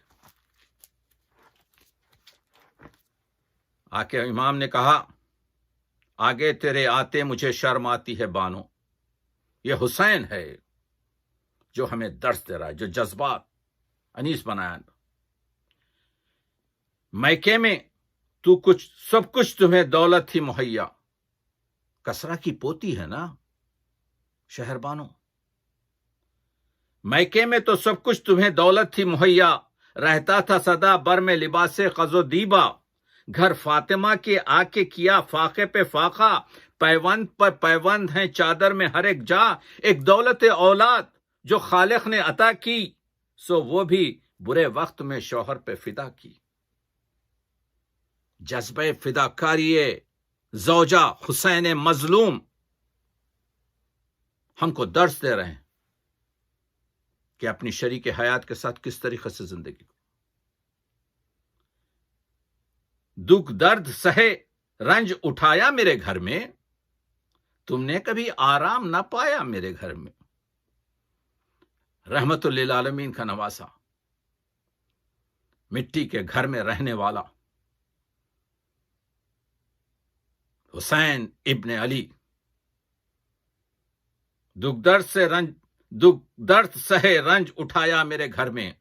آ کے امام نے کہا، آگے تیرے آتے مجھے شرم آتی ہے بانو، یہ حسین ہے جو ہمیں درس دے رہا ہے، جو جذبات انیس بنایا، میکے میں تو کچھ سب کچھ تمہیں دولت تھی مہیا، کسرا کی پوتی ہے نا شہربانو، میکے میں تو سب کچھ تمہیں دولت تھی مہیا، رہتا تھا سدا بر میں لباس قز و دیبا، گھر فاطمہ کے آ کے کیا فاقے پہ فاقہ، پیوند پر پیوند ہیں چادر میں ہر ایک جا، ایک دولت اولاد جو خالق نے عطا کی، سو وہ بھی برے وقت میں شوہر پہ فدا کی۔ جذبہ فداکاری زوجہ حسین مظلوم ہم کو درس دے رہے ہیں کہ اپنی شریک حیات کے ساتھ کس طریقے سے زندگی کو، دکھ درد سہے رنج اٹھایا میرے گھر میں، تم نے کبھی آرام نہ پایا میرے گھر میں۔ رحمت للعالمین کا نواسا، مٹی کے گھر میں رہنے والا حسین ابن علی، دکھ درد سہے رنج اٹھایا میرے گھر میں،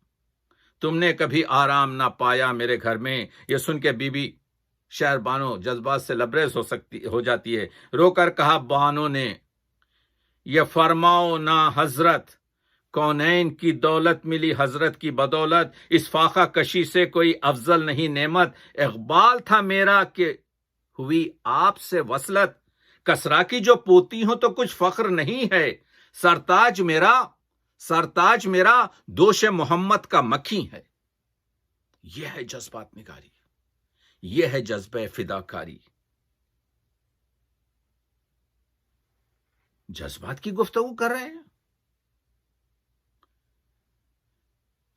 تم نے کبھی آرام نہ پایا میرے گھر میں۔ یہ سن کے بی بی شہر بانو جذبات سے لبریز ہو جاتی ہے، رو کر کہا بانو نے، یہ فرماؤ نا حضرت، کونین کی دولت ملی حضرت کی بدولت، اس فاقہ کشی سے کوئی افضل نہیں نعمت، اقبال تھا میرا کہ ہوئی آپ سے وصلت، کسرا کی جو پوتی ہوں تو کچھ فخر نہیں ہے، سرتاج میرا دوش محمد کا مکھی ہے۔ یہ ہے جذبات نگاری، یہ ہے جذبہ فداکاری۔ جذبات کی گفتگو کر رہے ہیں۔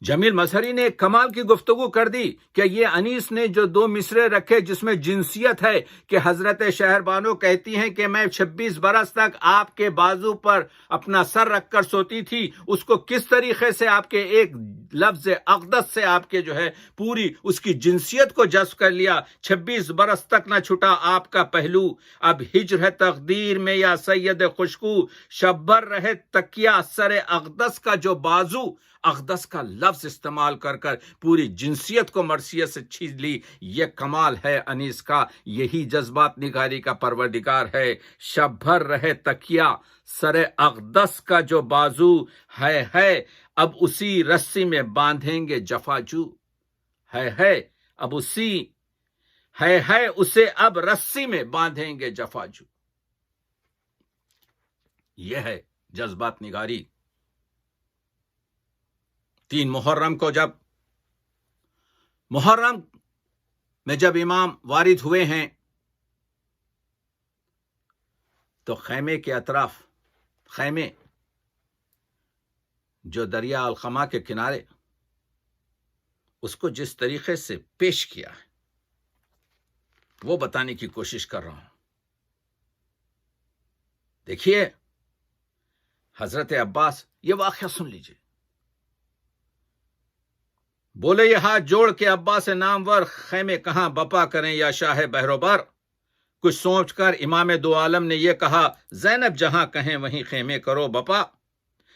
جمیل مظہری نے ایک کمال کی گفتگو کر دی کہ یہ انیس نے جو 2 مصرے رکھے جس میں جنسیت ہے کہ حضرت شہر بانو کہتی ہیں کہ میں 26 برس تک آپ کے بازو پر اپنا سر رکھ کر سوتی تھی، اس کو کس طریقے سے آپ کے ایک لفظ اقدس سے آپ کے جو ہے پوری اس کی جنسیت کو جذب کر لیا، 26 برس تک نہ چھٹا آپ کا پہلو، اب ہجر ہے تقدیر میں یا سید خوشبو، شب بھر رہے تکیہ سر اقدس کا جو بازو، اقدس کا لفظ استعمال کر کر پوری جنسیت کو مرثیت سے چھین لی۔ یہ کمال ہے انیس کا، یہی جذبات نگاری کا پروردگار ہے۔ شب بھر رہے تکیہ سر اقدس کا جو بازو ہے اب اسی رسی میں باندھیں گے جفاجو، ہے اب اسی ہے اسے اب رسی میں باندھیں گے جفاجو۔ یہ ہے جذبات نگاری۔ 3 محرم کو محرم میں جب امام وارد ہوئے ہیں تو خیمے کے اطراف، خیمے جو دریا الخما کے کنارے، اس کو جس طریقے سے پیش کیا ہے وہ بتانے کی کوشش کر رہا ہوں۔ دیکھیے حضرت عباس، یہ واقعہ سن لیجئے، بولے یہ ہاتھ جوڑ کے عباس نامور، خیمے کہاں بپا کریں یا شاہ بہروبر؟ کچھ سوچ کر امام دو عالم نے یہ کہا، زینب جہاں کہیں وہیں خیمے کرو بپا،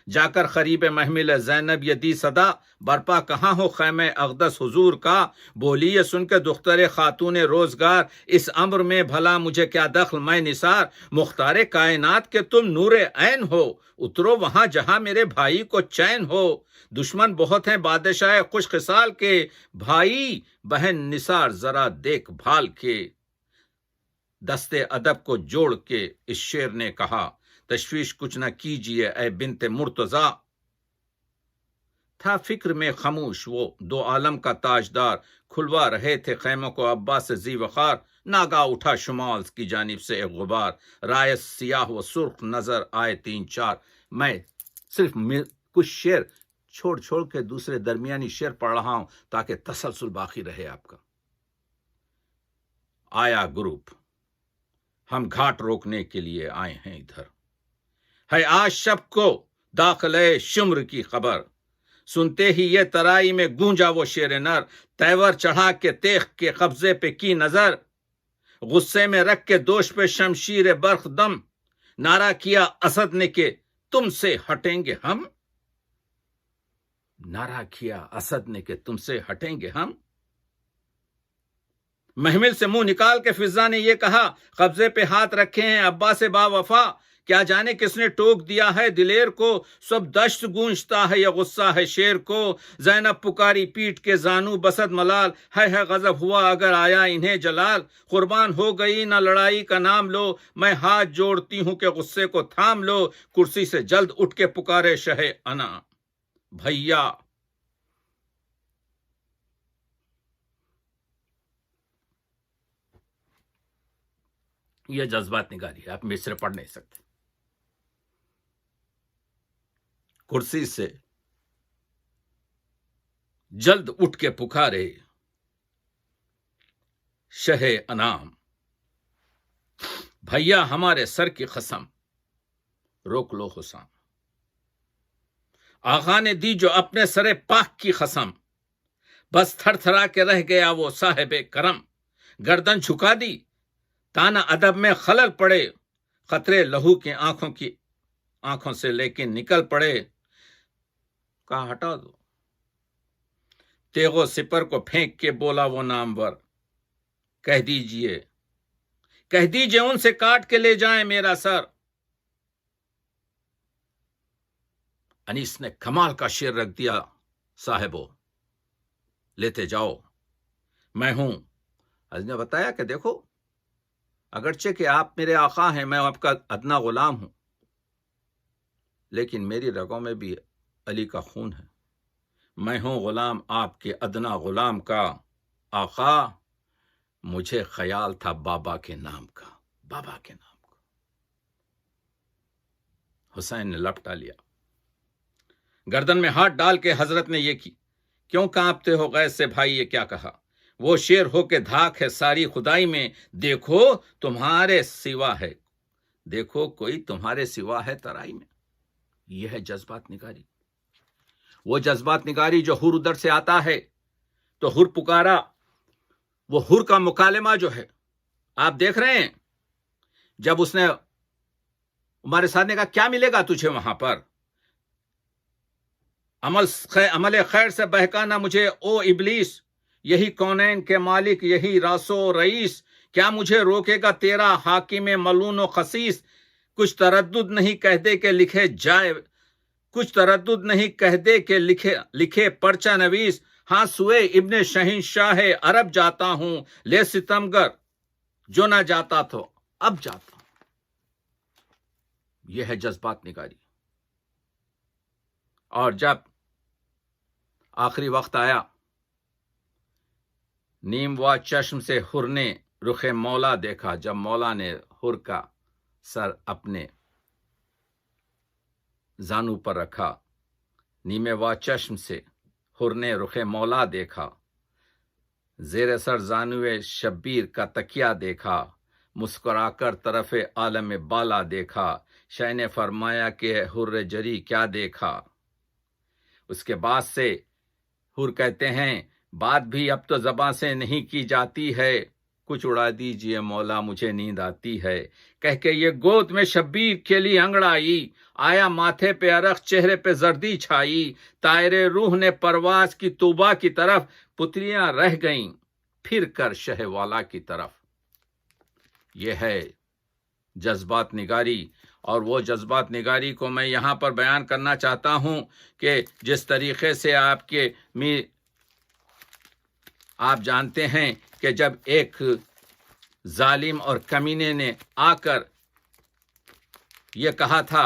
جا کر قریب محمل زینب یہ دی صدا، برپا کہاں ہو خیمے اقدس حضور کا؟ بولی یہ سن کے دختر خاتون روزگار، اس امر میں بھلا مجھے کیا دخل، میں نثار مختار کائنات کے تم نور عین ہو، اترو وہاں جہاں میرے بھائی کو چین ہو، دشمن بہت ہیں بادشاہ خوش خصال کے، بھائی بہن نثار ذرا دیکھ بھال کے۔ دستے ادب کو جوڑ کے اس شعر نے کہا، تشویش کچھ نہ کیجیے اے بنت مرتضیٰ، تھا فکر میں خاموش وہ 2 عالم کا تاجدار، کھلوا رہے تھے خیموں کو عباس ذی وقار، ناگاہ اٹھا شمال کی جانب سے ایک غبار، رائے سیاہ و سرخ نظر آئے 3-4۔ میں صرف کچھ شعر چھوڑ کے دوسرے درمیانی شعر پڑھ رہا ہوں تاکہ تسلسل باقی رہے آپ کا۔ آیا گروپ، ہم گھاٹ روکنے کے لیے آئے ہیں ادھر، ہے آج شب کو داخلے شمر کی خبر، سنتے ہی یہ ترائی میں گونجا وہ شیر نر، تیور چڑھا کے تیغ کے قبضے پہ کی نظر، غصے میں رکھ کے دوش پہ شمشیر برق دم، نعرہ کیا اسد نے کہ تم سے ہٹیں گے ہم، نعرہ کیا اسد نے کہ تم سے ہٹیں گے ہم۔ محمل سے منہ نکال کے فضا نے یہ کہا، قبضے پہ ہاتھ رکھے ہیں عباس با وفا، کیا جانے کس نے ٹوک دیا ہے دلیر کو، سب دشت گونجتا ہے یا غصہ ہے شیر کو، زینب پکاری پیٹ کے زانو بسد ملال، ہے غضب ہوا اگر آیا انہیں جلال، قربان ہو گئی نہ لڑائی کا نام لو، میں ہاتھ جوڑتی ہوں کہ غصے کو تھام لو، کرسی سے جلد اٹھ کے پکارے شہ انا بھیا۔ یہ جذبات نگاری ہے، آپ مصرع پڑھ نہیں سکتے۔ کرسی سے جلد اٹھ کے پکارے شہ انام، بھیا ہمارے سر کی قسم روک لو حسام، آقا نے دی جو اپنے سر پاک کی قسم، بس تھر تھرا کے رہ گیا وہ صاحب کرم، گردن جھکا دی تانا ادب میں خلل پڑے، خطرے لہو کی آنکھوں سے لیکن نکل پڑے، کہا ہٹا دو تیغو سپر کو پھینک کے بولا وہ نامور، کہہ دیجئے ان سے کاٹ کے لے جائیں میرا سر۔ انیس نے کمال کا شعر رکھ دیا، صاحبو لیتے جاؤ میں ہوں۔ حضرت نے بتایا کہ دیکھو اگرچہ کہ آپ میرے آقا ہیں، میں آپ کا ادنا غلام ہوں، لیکن میری رگوں میں بھی علی کا خون ہے، میں ہوں غلام آپ کے ادنا غلام کا، آقا مجھے خیال تھا بابا کے نام کا، بابا کے نام کا۔ حسین نے لپٹا لیا، گردن میں ہاتھ ڈال کے حضرت نے یہ کی، کیوں کانپتے ہو غیظ سے بھائی، یہ کیا کہا، وہ شیر ہو کے دھاک ہے ساری خدائی میں، دیکھو تمہارے سوا ہے، دیکھو کوئی تمہارے سوا ہے ترائی میں۔ یہ ہے جذبات نگاری، وہ جذبات نگاری جو حر ادھر سے آتا ہے تو حر پکارا، وہ حر کا مکالمہ جو ہے آپ دیکھ رہے ہیں، جب اس نے عمر سعد نے کہا کیا ملے گا تجھے وہاں پر، عمل خیر سے بہکانا مجھے او ابلیس، یہی کونین کے مالک یہی راسو رئیس، کیا مجھے روکے گا تیرا حاکم ملون و خسیس، کچھ تردد نہیں کہہ دے کہ لکھے جائے، کچھ تردد نہیں کہہ دے کہ لکھے پرچہ نویس، ہاں سوئے ابن شہنشاہ عرب جاتا ہوں، لے ستمگر جو نہ جاتا تو اب جاتا ہوں۔ یہ ہے جذبات نگاری۔ اور جب آخری وقت آیا، نیم وا چشم سے حر نے رخ مولا دیکھا، جب مولا نے حر کا سر اپنے زانو پر رکھا، نیم وا چشم سے حر نے رخ مولا دیکھا، زیر سر زانوے شبیر کا تکیہ دیکھا، مسکرا کر طرف عالم بالا دیکھا، شاہ نے فرمایا کہ حر جری کیا دیکھا۔ اس کے بعد سے حر کہتے ہیں بات بھی اب تو زباں سے نہیں کی جاتی ہے، کچھ اڑا دیجئے مولا مجھے نیند آتی ہے، کہہ کے یہ گود میں شبیر کھیلی انگڑائی، آیا ماتھے پہ عرق چہرے پہ زردی چھائی، طائر روح نے پرواز کی توبہ کی طرف، پتلیاں رہ گئیں پھر کر شہ والا کی طرف۔ یہ ہے جذبات نگاری، اور وہ جذبات نگاری کو میں یہاں پر بیان کرنا چاہتا ہوں کہ جس طریقے سے آپ جانتے ہیں کہ جب ایک ظالم اور کمینے نے آ کر یہ کہا تھا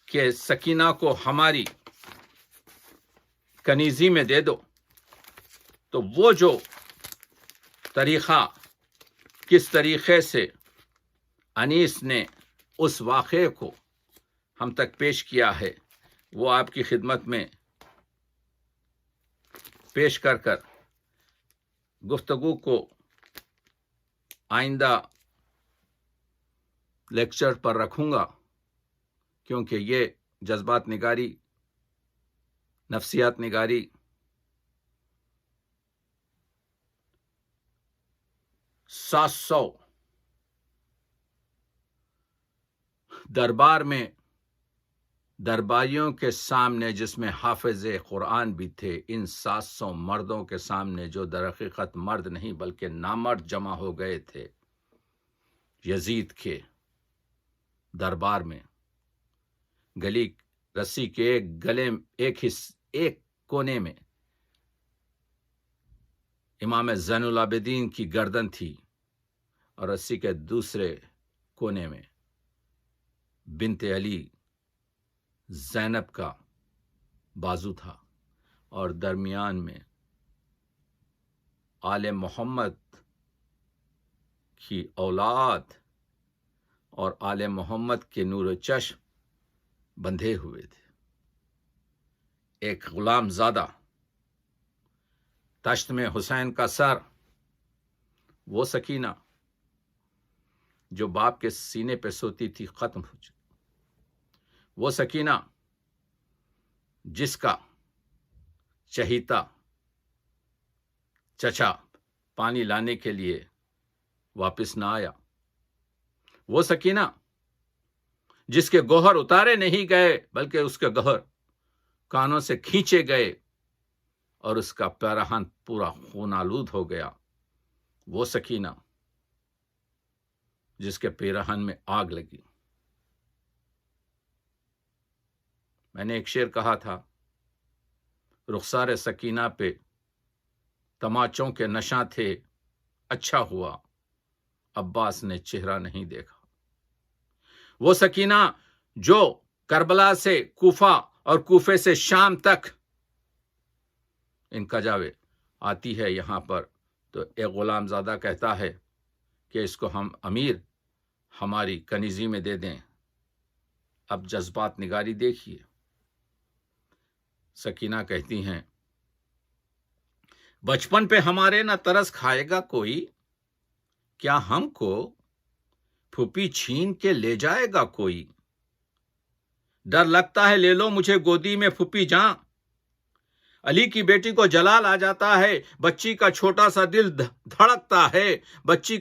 کہ سکینہ کو ہماری کنیزی میں دے دو، تو وہ جو طریقہ کس طریقے سے انیس نے اس واقعے کو ہم تک پیش کیا ہے، وہ آپ کی خدمت میں پیش کر گفتگو کو آئندہ لیکچر پر رکھوں گا، کیونکہ یہ جذبات نگاری، نفسیات نگاری 700 دربار میں درباریوں کے سامنے، جس میں حافظ قرآن بھی تھے، ان 700 مردوں کے سامنے جو در حقیقت مرد نہیں بلکہ نامرد جمع ہو گئے تھے یزید کے دربار میں، گلی رسی کے ایک کونے میں امام زین العابدین کی گردن تھی اور رسی کے دوسرے کونے میں بنت علی زینب کا بازو تھا، اور درمیان میں آل محمد کی اولاد اور آل محمد کے نور چشم بندھے ہوئے تھے۔ ایک غلام زادہ، تشت میں حسین کا سر، وہ سکینہ جو باپ کے سینے پہ سوتی تھی ختم ہو چکی، وہ سکینہ جس کا چہیتا چچا پانی لانے کے لیے واپس نہ آیا، وہ سکینہ جس کے گوہر اتارے نہیں گئے بلکہ اس کے گوہر کانوں سے کھینچے گئے اور اس کا پیراہن پورا خون آلود ہو گیا، وہ سکینہ جس کے پیراہن میں آگ لگی۔ میں نے ایک شعر کہا تھا، رخسار سکینہ پہ تماچوں کے نشاں تھے، اچھا ہوا عباس نے چہرہ نہیں دیکھا۔ وہ سکینہ جو کربلا سے کوفہ اور کوفے سے شام تک ان کجاوے آتی ہے یہاں پر، تو ایک غلام زادہ کہتا ہے کہ اس کو ہم امیر ہماری کنیزی میں دے دیں۔ اب جذبات نگاری دیکھیے، سکینہ کہتی ہیں، بچپن پہ ہمارے نہ ترس کھائے گا کوئی، کیا ہم کو پھوپھی چھین کے لے جائے گا کوئی، ڈر لگتا ہے لے لو مجھے گودی میں پھوپھی جاں، علی کی بیٹی کو جلال آ جاتا ہے، بچی کا چھوٹا سا دل دھڑکتا ہے، بچوں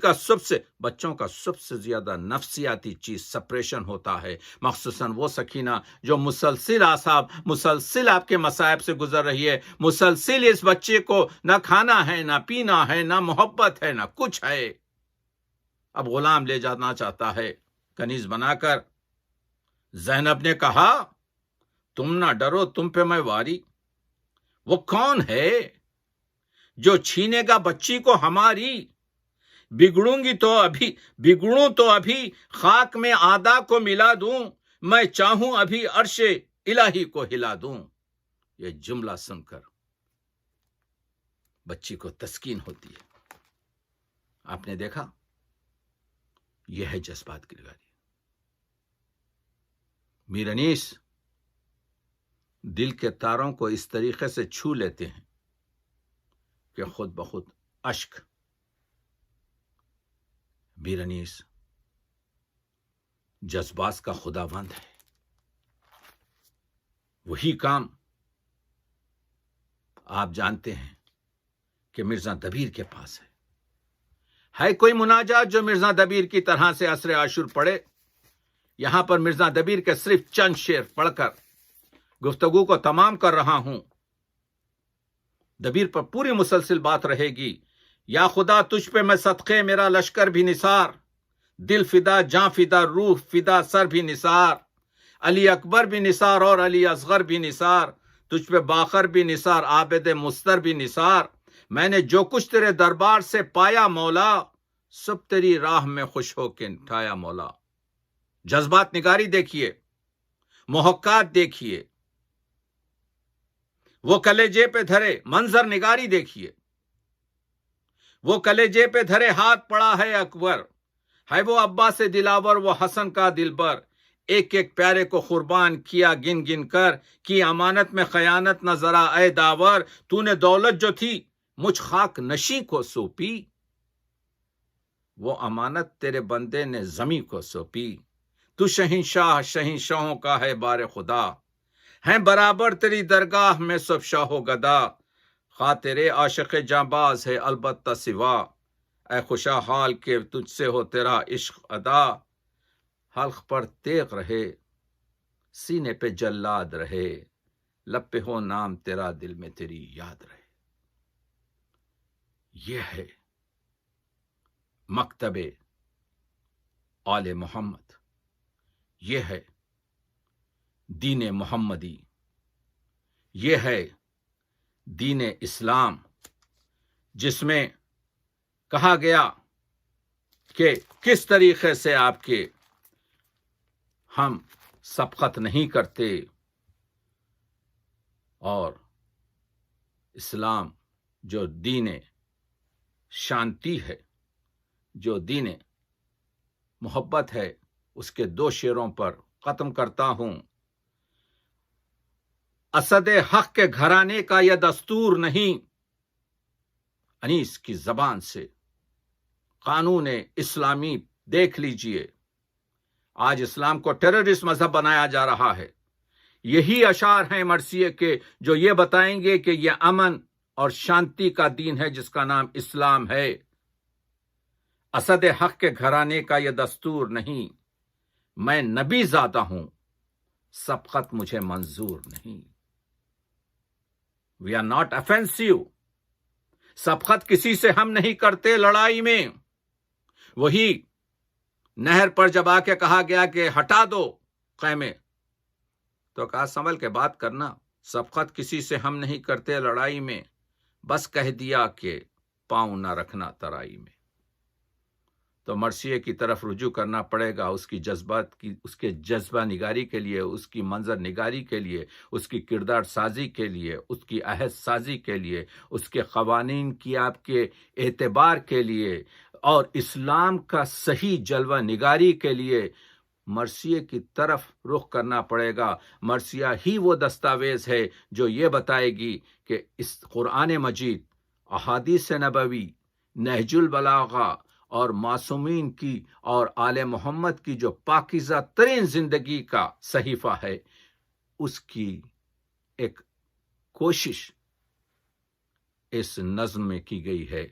کا سب سے زیادہ نفسیاتی چیز سپریشن ہوتا ہے، مخصوصاً وہ سکینہ جو مسلسل آپ کے مصائب سے گزر رہی ہے، مسلسل اس بچے کو نہ کھانا ہے، نہ پینا ہے، نہ محبت ہے، نہ کچھ ہے، اب غلام لے جانا چاہتا ہے کنیز بنا کر۔ زینب نے کہا، تم نہ ڈرو، تم پہ میں واری۔ وہ کون ہے جو چھینے گا بچی کو ہماری، بگڑوں تو ابھی خاک میں آدھا کو ملا دوں، میں چاہوں ابھی عرش الہی کو ہلا دوں۔ یہ جملہ سن کر بچی کو تسکین ہوتی ہے۔ آپ نے دیکھا، یہ ہے جذبات کی نگاری۔ میر انیس دل کے تاروں کو اس طریقے سے چھو لیتے ہیں کہ خود بخود اشک۔ میر انیس جذبات کا خداوند ہے۔ وہی کام آپ جانتے ہیں کہ مرزا دبیر کے پاس ہے کوئی مناجات جو مرزا دبیر کی طرح سے عصر عاشور پڑھے؟ یہاں پر مرزا دبیر کے صرف چند شعر پڑھ کر گفتگو کو تمام کر رہا ہوں۔ دبیر پر پوری مسلسل بات رہے گی۔ یا خدا تجھ پہ میں صدقے میرا لشکر بھی نثار، دل فدا جاں فدا روح فدا سر بھی نثار، علی اکبر بھی نثار اور علی اصغر بھی نثار، تجھ پہ باخر بھی نثار عابد مستر بھی نثار، میں نے جو کچھ تیرے دربار سے پایا مولا، سب تیری راہ میں خوش ہو کے ٹھایا مولا۔ جذبات نگاری دیکھیے، محقات دیکھیے، وہ کلیجے پہ دھرے منظر نگاری دیکھیے، وہ کلیجے پہ دھرے ہاتھ پڑا ہے اکبر، ہے وہ عباس سے دلاور وہ حسن کا دلبر، ایک ایک پیارے کو قربان کیا گن گن کر، کی امانت میں خیانت نہ ذرا اے داور، تو نے دولت جو تھی مجھ خاک نشی کو سونپی، وہ امانت تیرے بندے نے زمیں کو سونپی، تو شہنشاہ شہنشاہوں کا ہے بار خدا، ہیں برابر تیری درگاہ میں سب شاہ و گدا، خواہ تیرے عاشق جاں باز ہے البتہ سوا، اے خوشا حال کے تجھ سے ہو تیرا عشق ادا، حلق پر تیغ رہے سینے پہ جلاد رہے، لب پہ ہو نام تیرا دل میں تیری یاد رہے۔ یہ ہے مکتب آل محمد، یہ ہے دین محمدی، یہ ہے دین اسلام، جس میں کہا گیا کہ کس طریقے سے آپ کے ہم سبقت نہیں کرتے، اور اسلام جو دین شانتی ہے، جو دین محبت ہے، اس کے 2 شعروں پر ختم کرتا ہوں۔ اسد حق کے گھرانے کا یہ دستور نہیں، انیس کی زبان سے قانون اسلامی دیکھ لیجئے۔ آج اسلام کو ٹیررسٹ مذہب بنایا جا رہا ہے۔ یہی اشعار ہیں مرثیے کے جو یہ بتائیں گے کہ یہ امن اور شانتی کا دین ہے جس کا نام اسلام ہے۔ اسد حق کے گھرانے کا یہ دستور نہیں، میں نبی زادہ ہوں، سبقت مجھے منظور نہیں۔ وی آر ناٹ offensive، سبقت کسی سے ہم نہیں کرتے لڑائی میں۔ وہی نہر پر جب آ کے کہا گیا کہ ہٹا دو خیمے، تو کہا سنبھل کے بات کرنا، سبقت کسی سے ہم نہیں کرتے لڑائی میں، بس کہہ دیا کہ پاؤں نہ رکھنا ترائی میں۔ تو مرثیے کی طرف رجوع کرنا پڑے گا، اس کی جذبات کی، اس کے جذبہ نگاری کے لیے، اس کی منظر نگاری کے لیے، اس کی کردار سازی کے لیے، اس کی عہد سازی کے لیے، اس کے قوانین کی آپ کے اعتبار کے لیے، اور اسلام کا صحیح جلوہ نگاری کے لیے مرثیے کی طرف رخ کرنا پڑے گا۔ مرثیہ ہی وہ دستاویز ہے جو یہ بتائے گی کہ اس قرآن مجید، احادیث نبوی، نہج البلاغہ اور معصومین کی اور آل محمد کی جو پاکیزہ ترین زندگی کا صحیفہ ہے، اس کی ایک کوشش اس نظم میں کی گئی ہے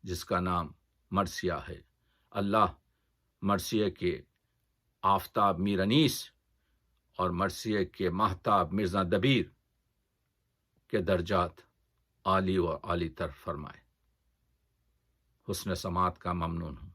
جس کا نام مرثیہ ہے۔ اللہ مرثیہ کے آفتاب میر انیس اور مرثیہ کے ماہتاب مرزا دبیر کے درجات عالی و عالی تر فرمائے۔ حسن سماعت کا ممنون ہوں۔